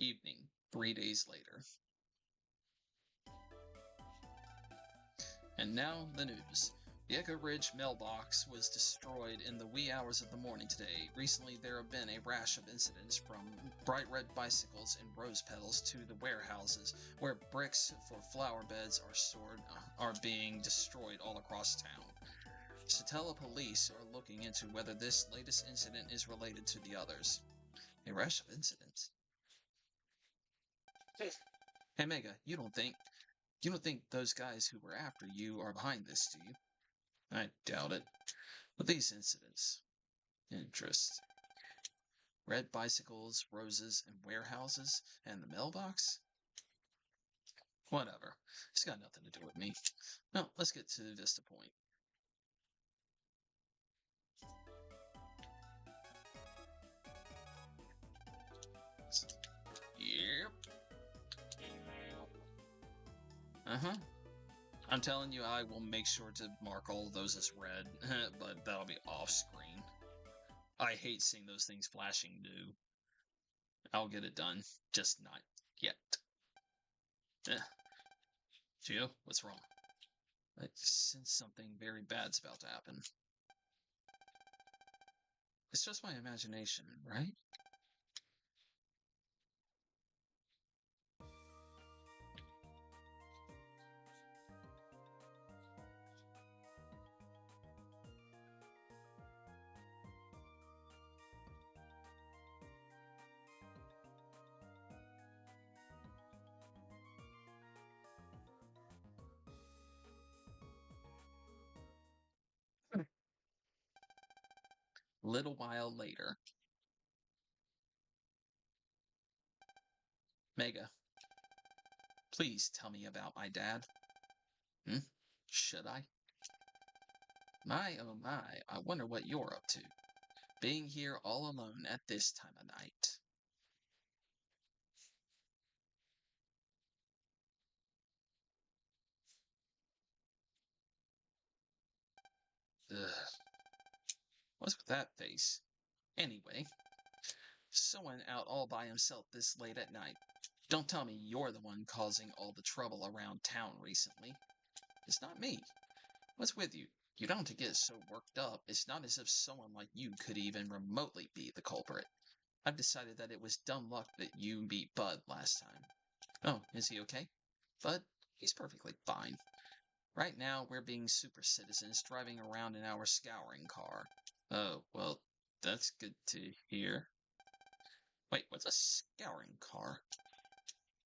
Evening, 3 days later. And now, the news. The Echo Ridge mailbox was destroyed in the wee hours of the morning today. Recently, there have been a rash of incidents from bright red bicycles and rose petals to the warehouses, where bricks for flower beds are stored, are being destroyed all across town. Satella police are looking into whether this latest incident is related to the others. A rash of incidents? Hey Mega, you don't think those guys who were after you are behind this, do you? I doubt it. But these incidents interest. Red bicycles, roses, and warehouses, and the mailbox? Whatever. It's got nothing to do with me. No, let's get to Vista Point. Yep. Uh-huh. I'm telling you, I will make sure to mark all of those as red, but that'll be off-screen. I hate seeing those things flashing new. I'll get it done, just not yet. Gio, what's wrong? I sense something very bad's about to happen. It's just my imagination, right? Little while later. Mega, please tell me about my dad. Should I? My, oh my, I wonder what you're up to. Being here all alone at this time of night. Ugh. What's with that face? Anyway, someone out all by himself this late at night. Don't tell me you're the one causing all the trouble around town recently. It's not me. What's with you? You don't have to get so worked up. It's not as if someone like you could even remotely be the culprit. I've decided that it was dumb luck that you beat Bud last time. Oh, is he okay? Bud? He's perfectly fine. Right now, we're being super citizens driving around in our scouring car. Oh, well, that's good to hear. Wait, what's a scouring car?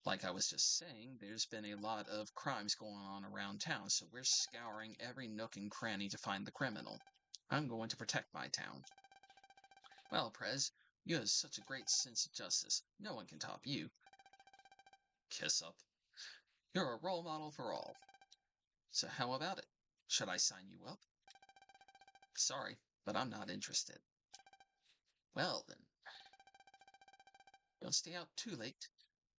Like I was just saying, there's been a lot of crimes going on around town, so we're scouring every nook and cranny to find the criminal. I'm going to protect my town. Well, Prez, you have such a great sense of justice. No one can top you. Kiss up. You're a role model for all. So how about it? Should I sign you up? Sorry, but I'm not interested. Well then. Don't stay out too late.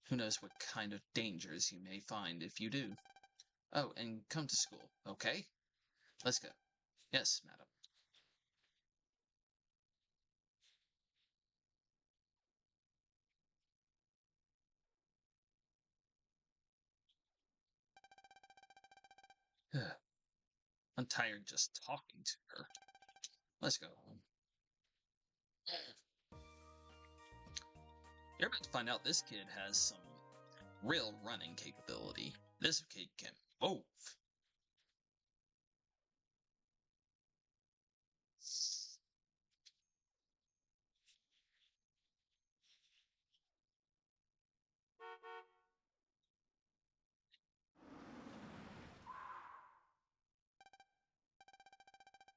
Who knows what kind of dangers you may find if you do. Oh, and come to school, okay? Let's go. Yes, madam. I'm tired just talking to her. Let's go home. You're about to find out this kid has some real running capability. This kid can move.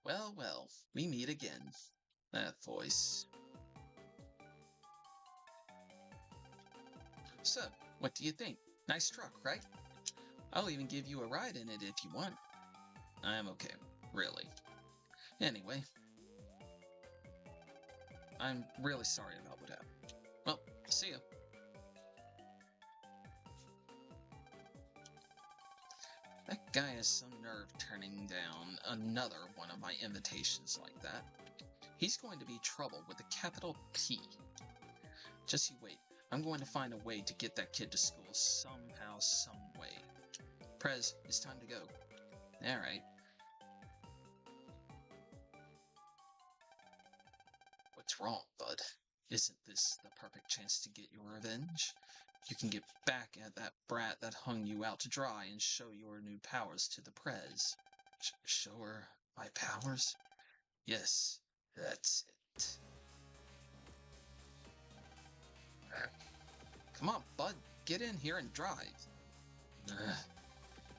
Well, well, we meet again. That voice. So, what do you think? Nice truck, right? I'll even give you a ride in it if you want. I'm okay, really. Anyway, I'm really sorry about what happened. Well, see ya. That guy has some nerve turning down another one of my invitations like that. He's going to be trouble with a capital P. Just you wait. I'm going to find a way to get that kid to school somehow, some way. Prez, it's time to go. Alright. What's wrong, bud? Isn't this the perfect chance to get your revenge? You can get back at that brat that hung you out to dry and show your new powers to the Prez. Show her my powers? Yes, that's it. Come on, bud. Get in here and drive.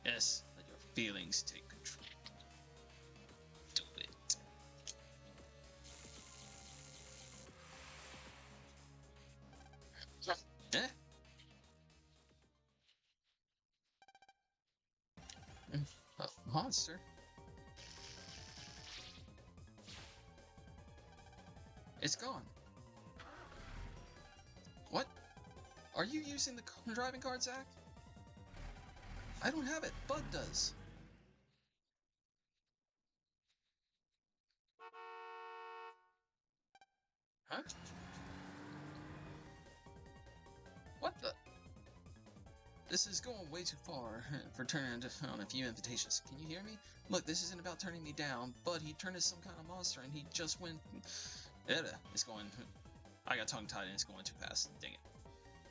Yes, let your feelings take control. Do it. Eh? A monster? It's gone. What? Are you using the driving card, Zach? I don't have it. Bud does. Huh? What the? This is going way too far for turning down a few invitations. Can you hear me? Look, this isn't about turning me down, but he turned into some kind of monster and he just went... It's going... I got tongue-tied and it's going too fast. Dang it.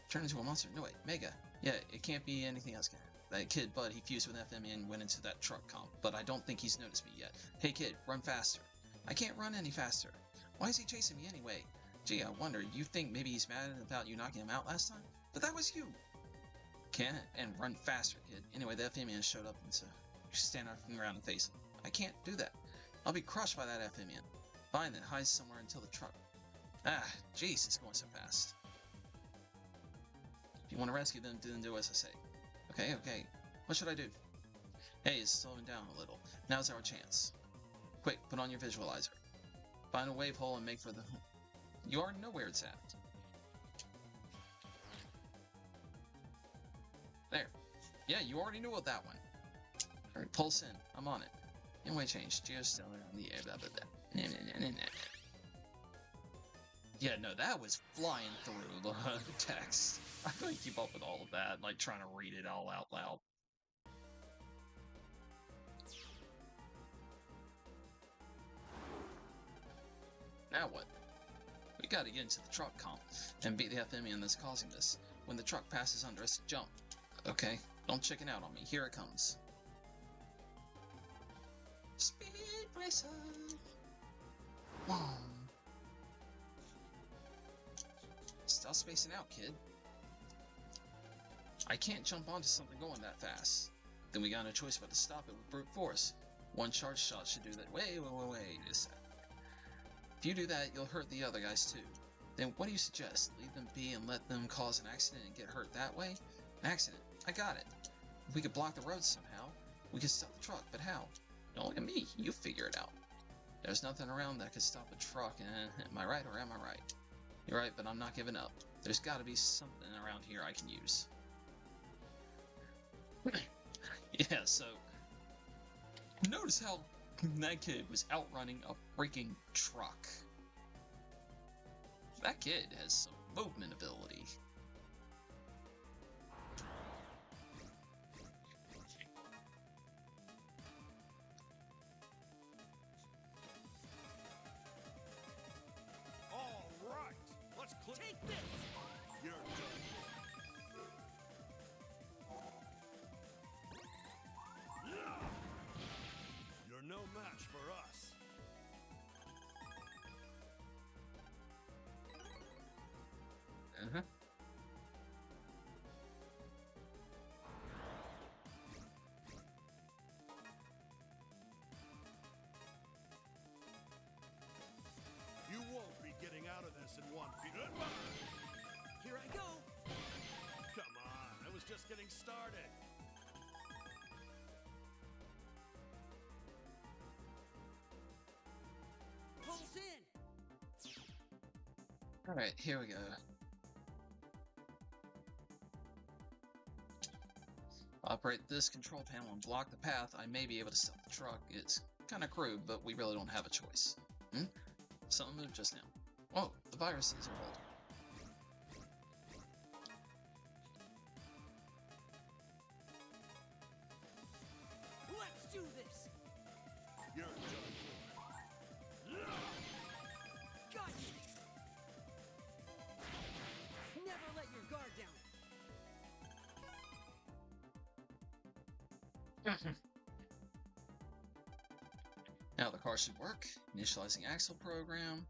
Turned into a monster? No way. Mega. Yeah, it can't be anything else. That kid, Bud, he fused with FM and went into that truck comp, but I don't think he's noticed me yet. Hey kid, run faster. I can't run any faster. Why is he chasing me anyway? Gee, I wonder, you think maybe he's mad about you knocking him out last time? But that was you! Can't and run faster, kid. Anyway, the FM man showed up and so stand up around and face him. I can't do that. I'll be crushed by that FM man. Fine then, hide somewhere until the truck. Ah, jeez, it's going so fast. If you want to rescue them, then do as I say. Okay. What should I do? Hey, it's slowing down a little. Now's our chance. Quick, put on your visualizer. Find a wave hole and make for the... You already know where it's at. There. Yeah, you already knew that one. Alright, pulse in. I'm on it. Anyway, change. Geostellar on the air. Blah, blah, blah. Yeah, no, that was flying through the text. I couldn't keep up with all of that, like trying to read it all out loud. Now what? We gotta get into the truck comp and beat the FMian that's causing this. When the truck passes under us, jump. Okay, don't chicken out on me. Here it comes. Speed racer. Whoa. Stop spacing out, kid. I can't jump onto something going that fast. Then we got no choice but to stop it with brute force. One charge shot should do that. Wait a sec. If you do that, you'll hurt the other guys too. Then what do you suggest? Leave them be and let them cause an accident and get hurt that way? An accident. I got it. If we could block the road somehow, we could stop the truck, but how? Don't look at me. You figure it out. There's nothing around that could stop a truck, am I right or am I right? You're right, but I'm not giving up. There's got to be something around here I can use. Yeah, so notice how that kid was outrunning a freaking truck. That kid has some movement ability. All right, let's Take this! You're done for. You're no match for us. Uh-huh. You won't be getting out of this in one piece. Goodbye! Here I go! Come on, I was just getting started. Pulse in! Alright, here we go. Operate this control panel and block the path. I may be able to stop the truck. It's kind of crude, but we really don't have a choice. Something moved just now. Whoa, the virus is involved. Let's do this! You're done for. Got you! Never let your guard down! Now the car should work. Initializing axle program.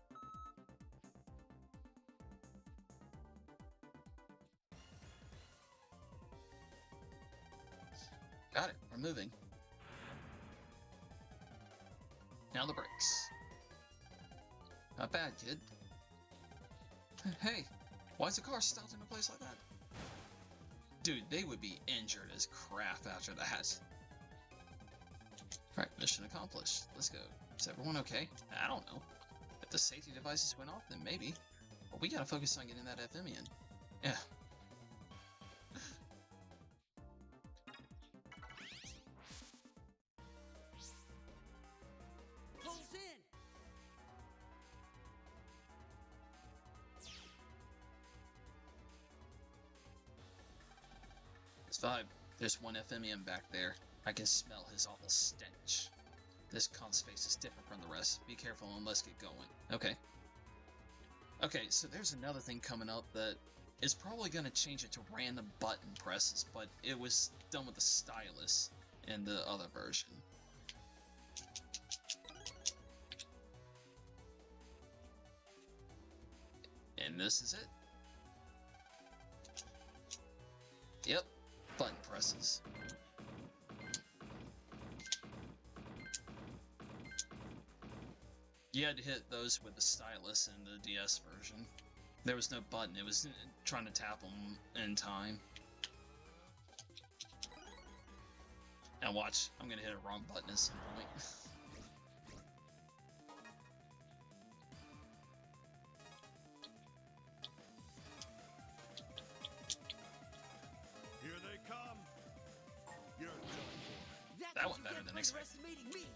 Got it, we're moving. Now the brakes. Not bad, kid. Hey, why is the car stopped in a place like that? Dude, they would be injured as crap after that. Alright, mission accomplished. Let's go. Is everyone okay? I don't know. If the safety devices went off, then maybe. But we gotta focus on getting that FM in. Yeah. Pulse in! It's vibe. There's one FMEM back there. I can smell his awful stench. This con space is different from the rest. Be careful and let's get going. Okay. Okay, so there's another thing coming up that is probably going to change it to random button presses, but it was done with the stylus in the other version. And this is it. Yep, button presses. You had to hit those with the stylus in the DS version. There was no button, it was trying to tap them in time. Now watch, I'm gonna hit a wrong button at some point. Here they come. You're done for. That's That what went you better get than for expected. underestimating me!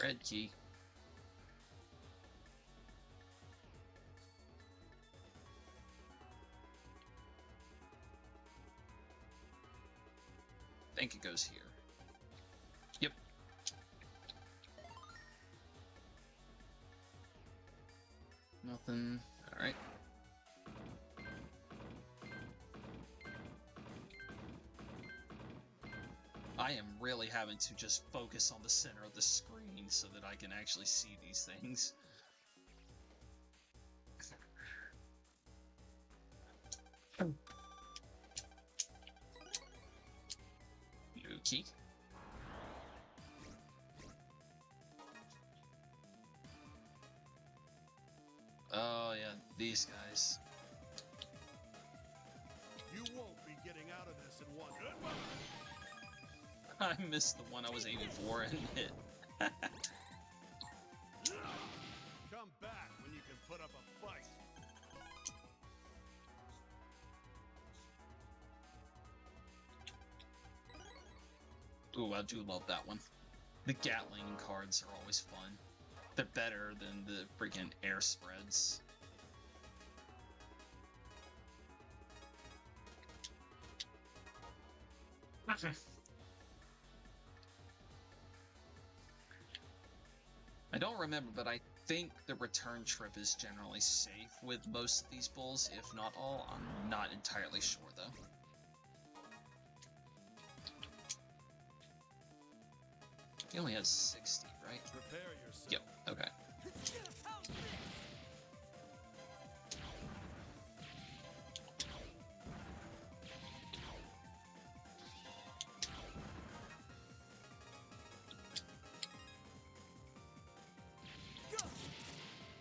Red key. I think it goes here. Yep. Nothing. Alright. I am really having to just focus on the center of the screen so that I can actually see these things. Key. Oh yeah, these guys. You won't be getting out of this in one. I missed the one I was aiming for and hit. Come back when you can put up a fight. Ooh, I do love that one. The Gatling cards are always fun. They're better than the freaking air spreads. I don't remember, but I think the return trip is generally safe with most of these bulls, if not all. I'm not entirely sure, though. He only has 60, right? Prepare yourself. Yep, okay.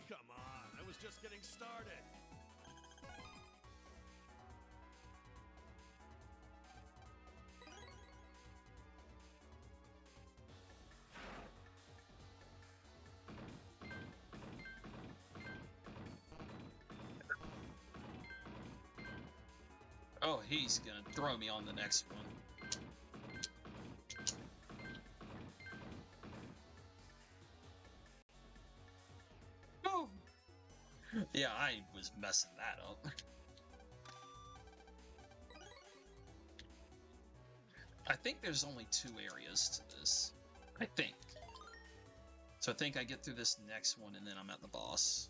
Come on, I was just getting started. Oh, he's gonna throw me on the next one. Oh! Yeah, I was messing that up. I think there's only 2 areas to this. I think. So I think I get through this next one and then I'm at the boss.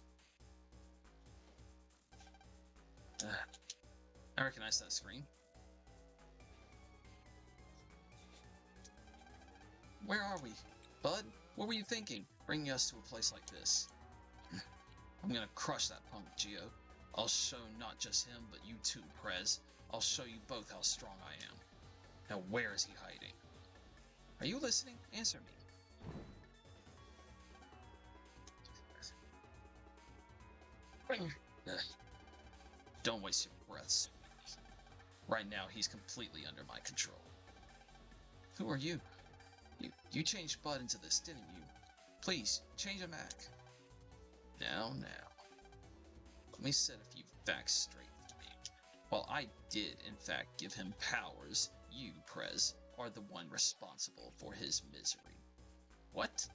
I recognize that screen. Where are we? Bud? What were you thinking, bringing us to a place like this? I'm gonna crush that punk, Geo. I'll show not just him, but you too, Prez. I'll show you both how strong I am. Now where is he hiding? Are you listening? Answer me. Don't waste your breaths. Right now, he's completely under my control. Who are you? You changed Bud into this, didn't you? Please, change him back. Now. Let me set a few facts straight for me. While I did, in fact, give him powers, you, Prez, are the one responsible for his misery. What?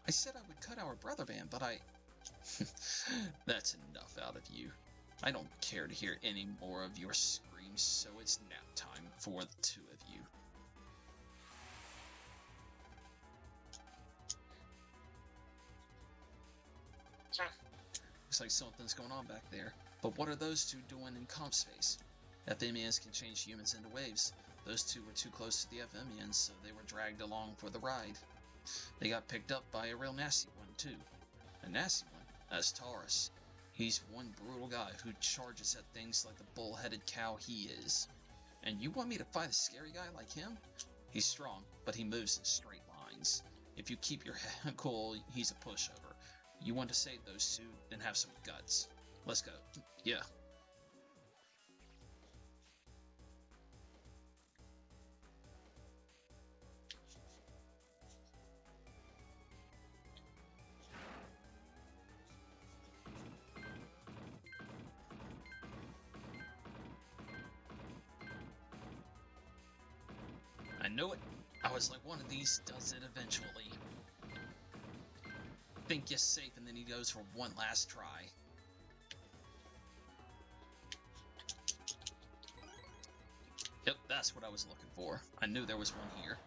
I said I would cut our brother band, but I... That's enough out of you. I don't care to hear any more of your screams, so it's nap time for the 2 of you. Looks like something's going on back there. But what are those 2 doing in comp space? FMENs can change humans into waves. Those 2 were too close to the FMENs, so they were dragged along for the ride. They got picked up by a real nasty one, too. A nasty one? That's Taurus. He's one brutal guy who charges at things like the bull-headed cow he is. And you want me to fight a scary guy like him? He's strong, but he moves in straight lines. If you keep your head cool, he's a pushover. You want to save those 2, then have some guts. Let's go. Yeah. I knew it. I was like, one of these does it eventually. Think you're safe, and then he goes for one last try. Yep, that's what I was looking for. I knew there was one here.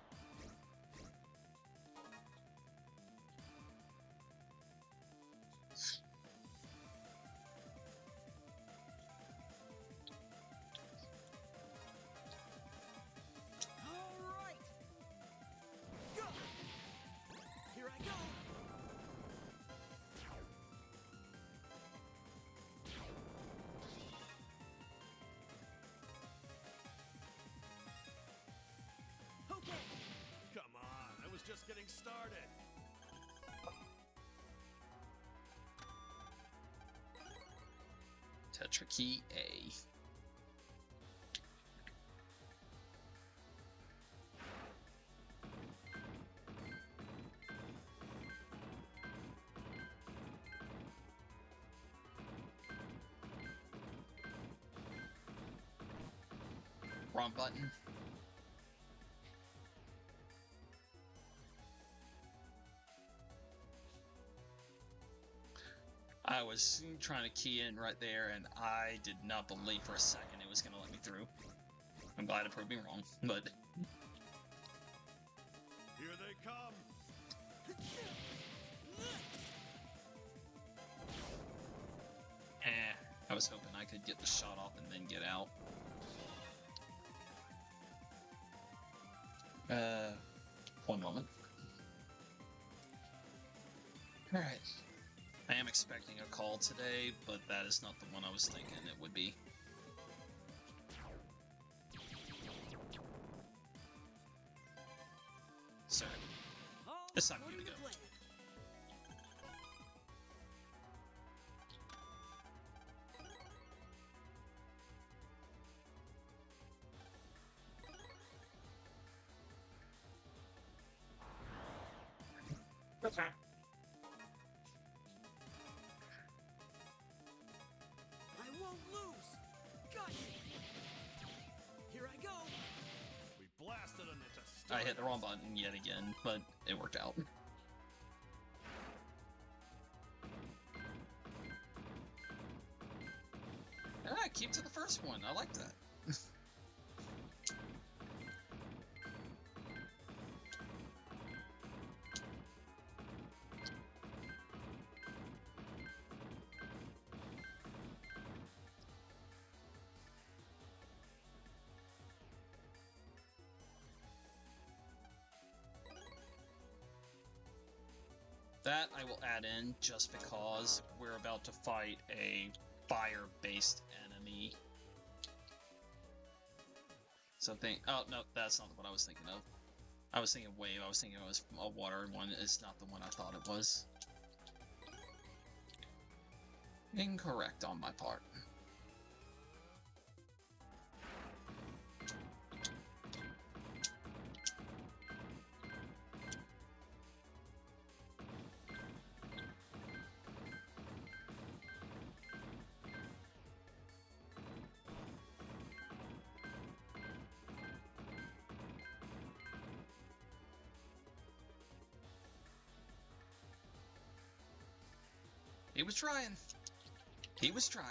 Okay, getting started. Tetra Key A. Wrong button. I was trying to key in right there, and I did not believe for a second it was going to let me through. I'm glad it proved me wrong, but... Here they come. I was hoping I could get the shot off and then get out. One moment. Alright. I am expecting a call today, but that is not the one I was thinking it would be. Sir, it's time for you to go. Okay. I won't lose. Got you. Here I go. We blasted them into I stardust. hit the wrong button yet again, but it worked out. Ah, keep to the first one. I like that. That I will add in just because we're about to fight a fire-based enemy. Something. Oh, no, that's not what I was thinking of. I was thinking wave. I was thinking it was a water one. It's not the one I thought it was. Incorrect on my part. He was trying. He was trying.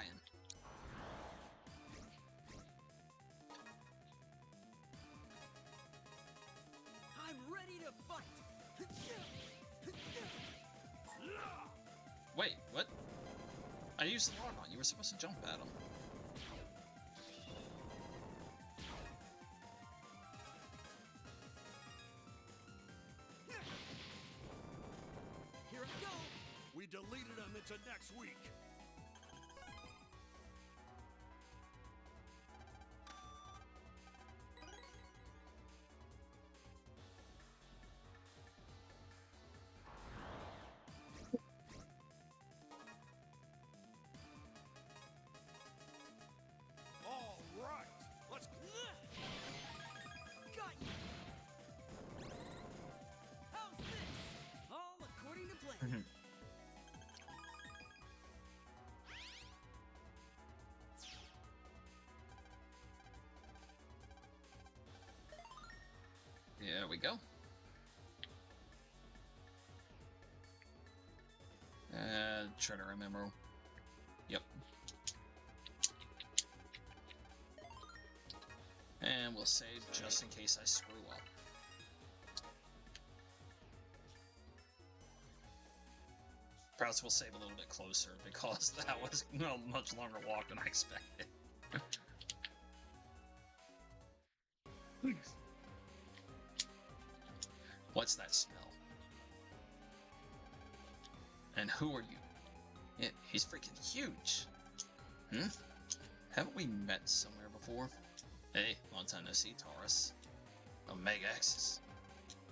I'm ready to fight. Wait, what? I used the lock on. You were supposed to jump at him. Here I go. We deleted them into next week. All right, let's. Got you. How's this? All according to plan. There we go. Try to remember. Yep. And we'll save just in case I screw up. Perhaps we'll save a little bit closer because that was a much longer walk than I expected. What's that smell? And who are you? Yeah, he's freaking huge. Hmm? Haven't we met somewhere before? Hey, long time no see, Taurus. Omega X's.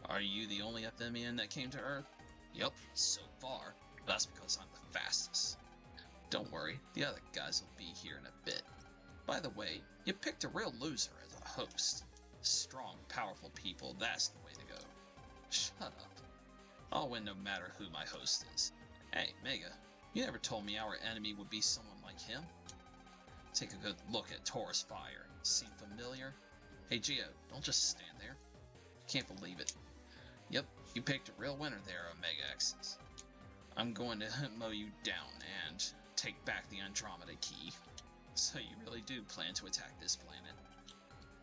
Are you the only Athenian that came to Earth? Yup, so far. That's because I'm the fastest. Don't worry, the other guys will be here in a bit. By the way, you picked a real loser as a host. Strong, powerful people, that's the way to go. Shut up. I'll win no matter who my host is. Hey, Mega, you never told me our enemy would be someone like him. Take a good look at Taurus Fire. Seem familiar? Hey, Geo, don't just stand there. Can't believe it. Yep, you picked a real winner there, Omega X's. I'm going to mow you down and take back the Andromeda Key. So you really do plan to attack this planet?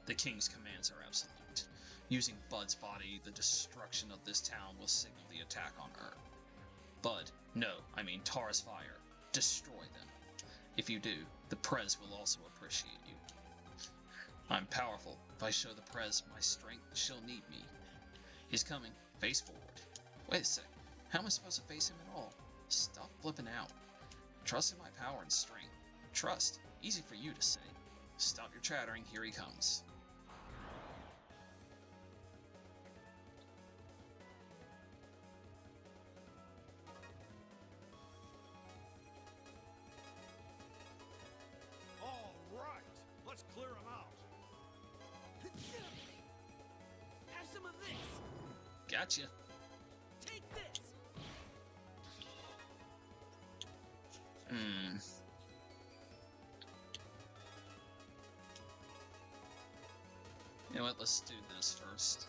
The King's commands are absolute. Using Bud's body, the destruction of this town will signal the attack on Earth. Bud, no, I mean Taurus Fire. Destroy them. If you do, the Prez will also appreciate you. I'm powerful. If I show the Prez my strength, she'll need me. He's coming. Face forward. Wait a sec. How am I supposed to face him at all? Stop flipping out. Trust in my power and strength. Trust. Easy for you to say. Stop your chattering. Here he comes. All right, let's clear him out. Have some of this. Gotcha. Take this. You know what? Let's do this first.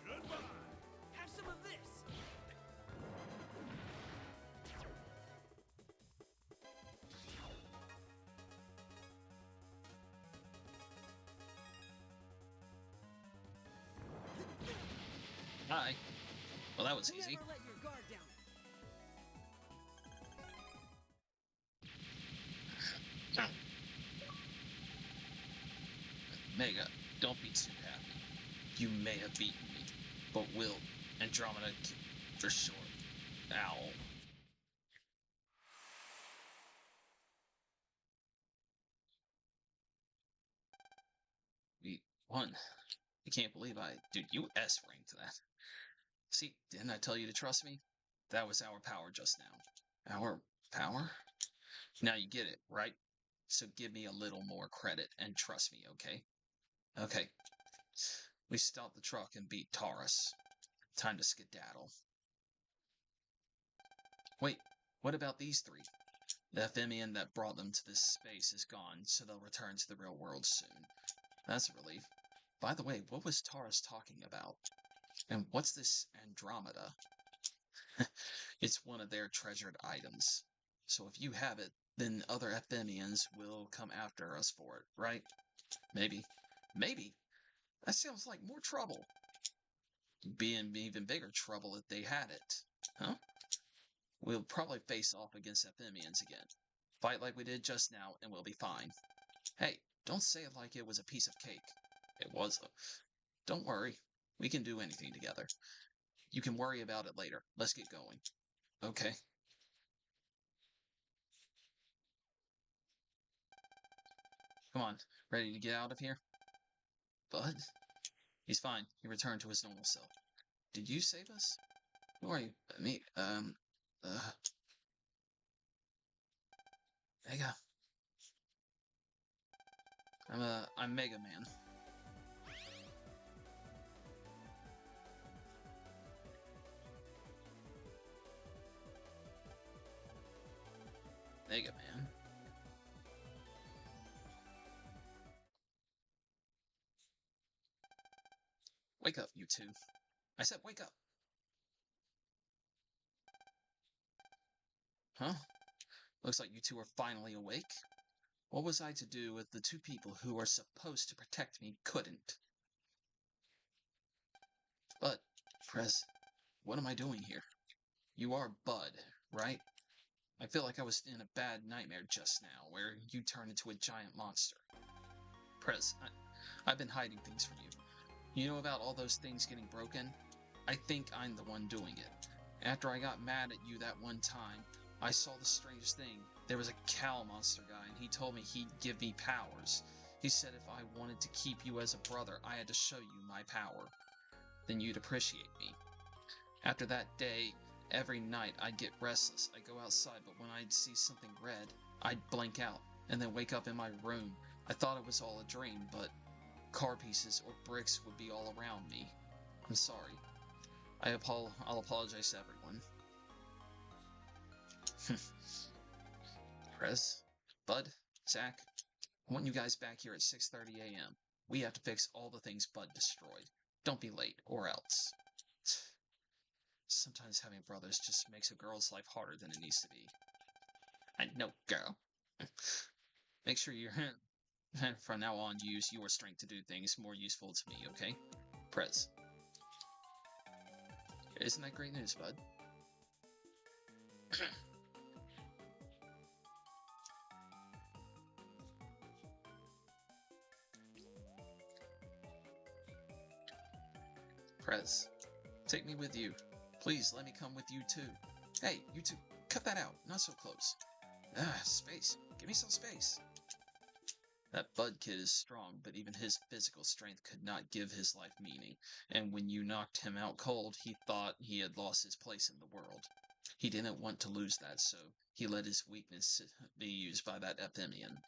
Goodbye. Have some of this. Hi. Well, that was easy. Never let your guard down. Mega, don't be too happy. You may have beaten me, but will Andromeda for short. Owl. We won. I can't believe dude, you S-ranked that. See, didn't I tell you to trust me? That was our power just now. Our power? Now you get it, right? So give me a little more credit and trust me, okay? Okay. We stopped the truck and beat Taurus. Time to skedaddle. Wait, what about these three? The Ephemian that brought them to this space is gone, so they'll return to the real world soon. That's a relief. By the way, what was Taurus talking about? And what's this Andromeda? It's one of their treasured items. So if you have it, then other Ephemians will come after us for it, right? Maybe. Maybe? That sounds like more trouble. Be in even bigger trouble if they had it. Huh? We'll probably face off against Ephemians again. Fight like we did just now, and we'll be fine. Hey, don't say it like it was a piece of cake. It was. Don't worry. We can do anything together. You can worry about it later. Let's get going. Okay. Come on. Ready to get out of here? Bud? He's fine. He returned to his normal self. Did you save us? Who are you? Me? Mega. I'm Mega Man. Mega Man. Wake up, you two. I said wake up. Huh? Looks like you two are finally awake. What was I to do if the two people who are supposed to protect me couldn't? But, Prez, what am I doing here? You are Bud, right? I feel like I was in a bad nightmare just now, where you turned into a giant monster. Prez, I've been hiding things from you. You know about all those things getting broken? I think I'm the one doing it. After I got mad at you that one time, I saw the strangest thing. There was a cow monster guy, and he told me he'd give me powers. He said if I wanted to keep you as a brother, I had to show you my power. Then you'd appreciate me. After that day, every night I'd get restless. I'd go outside, but when I'd see something red, I'd blank out, and then wake up in my room. I thought it was all a dream, but car pieces or bricks would be all around me. I'm sorry. I'll apologize to everyone. Prez, Bud, Zach, I want you guys back here at 6:30 a.m. We have to fix all the things Bud destroyed. Don't be late, or else. Sometimes having brothers just makes a girl's life harder than it needs to be. I know, girl. Make sure you're from now on use your strength to do things more useful to me, okay? Prez. Isn't that great news, Bud? Prez, take me with you. Please, let me come with you too. Hey, you two, cut that out. Not so close. Space. Give me some space. That Bud kid is strong, but even his physical strength could not give his life meaning, and when you knocked him out cold, he thought he had lost his place in the world. He didn't want to lose that, so he let his weakness be used by that Ephemian.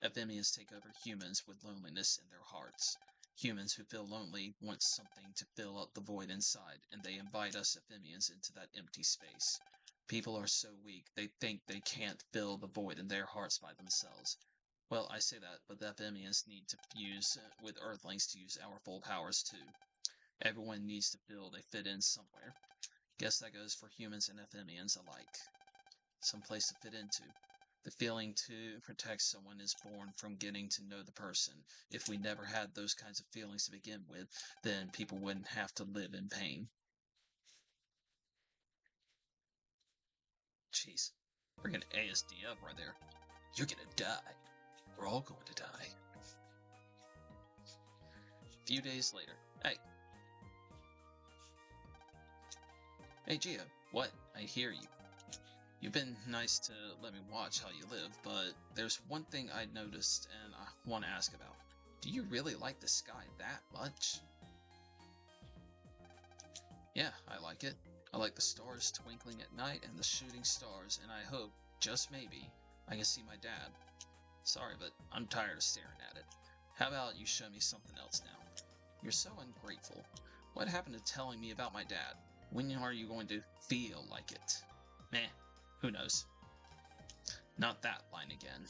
Ephemians take over humans with loneliness in their hearts. Humans who feel lonely want something to fill up the void inside, and they invite us Ephemians into that empty space. People are so weak, they think they can't fill the void in their hearts by themselves. Well, I say that, but the Ephemians need to fuse with Earthlings to use our full powers too. Everyone needs to feel they fit in somewhere. Guess that goes for humans and Ephemians alike. Some place to fit into. The feeling to protect someone is born from getting to know the person. If we never had those kinds of feelings to begin with, then people wouldn't have to live in pain. Jeez, freaking ASD up right there. You're gonna die. We're all going to die. A few days later. Hey, Gia. What? I hear you. You've been nice to let me watch how you live, but there's one thing I noticed and I want to ask about. Do you really like the sky that much? Yeah, I like it. I like the stars twinkling at night and the shooting stars, and I hope, just maybe, I can see my dad. Sorry, but I'm tired of staring at it. How about you show me something else now? You're so ungrateful. What happened to telling me about my dad? When are you going to feel like it? Meh, who knows? Not that line again.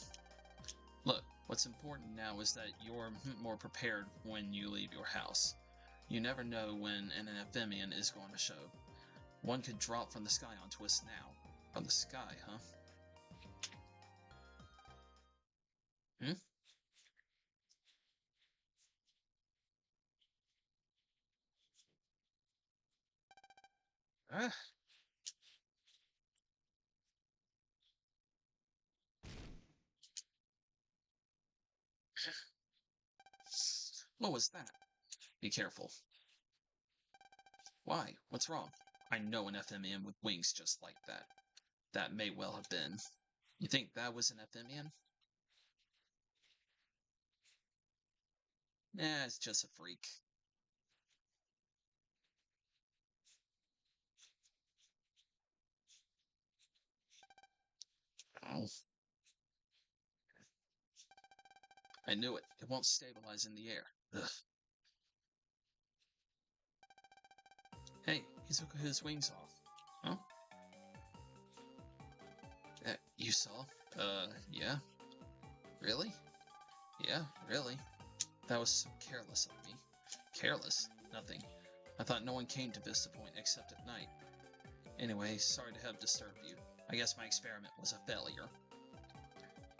Look, what's important now is that you're more prepared when you leave your house. You never know when an Ephemian is going to show. One could drop from the sky onto us now. From the sky, huh? What was that? Be careful. Why? What's wrong? I know an Ephemian with wings just like that. That may well have been. You think that was an Ephemian? Nah, it's just a freak. Oh. I knew it. It won't stabilize in the air. Ugh. Hey, he took his wings off. Huh? You saw? Yeah. Really? Yeah, really. That was so careless of me. Careless? Nothing. I thought no one came to Vista Point except at night. Anyway, sorry to have disturbed you. I guess my experiment was a failure.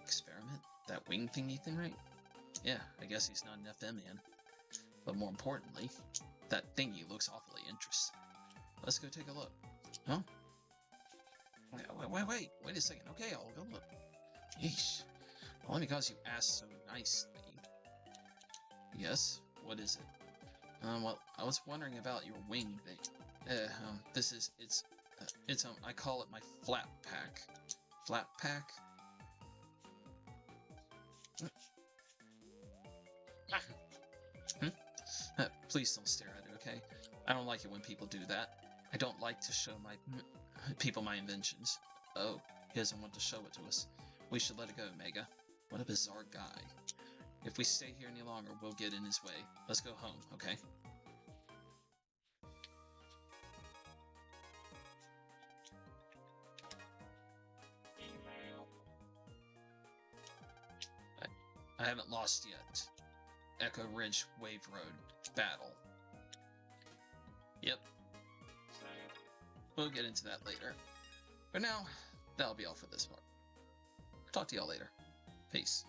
Experiment? That wing thingy thing, right? Yeah, I guess he's not an Ephemian. But more importantly, that thingy looks awfully interesting. Let's go take a look. Huh? Wait a second. Okay, I'll go look. Yeesh. Only because you asked so nicely. Yes? What is it? Well, I was wondering about your wing thing. I call it my flat pack. Flat pack. Please don't stare at it, okay? I don't like it when people do that. I don't like to show my people my inventions. Oh, he doesn't want to show it to us. We should let it go, Mega. What a bizarre guy. If we stay here any longer, we'll get in his way. Let's go home, okay? I haven't lost yet. Echo Ridge Wave Road battle. Yep. We'll get into that later. For now, that'll be all for this part. Talk to y'all later. Peace.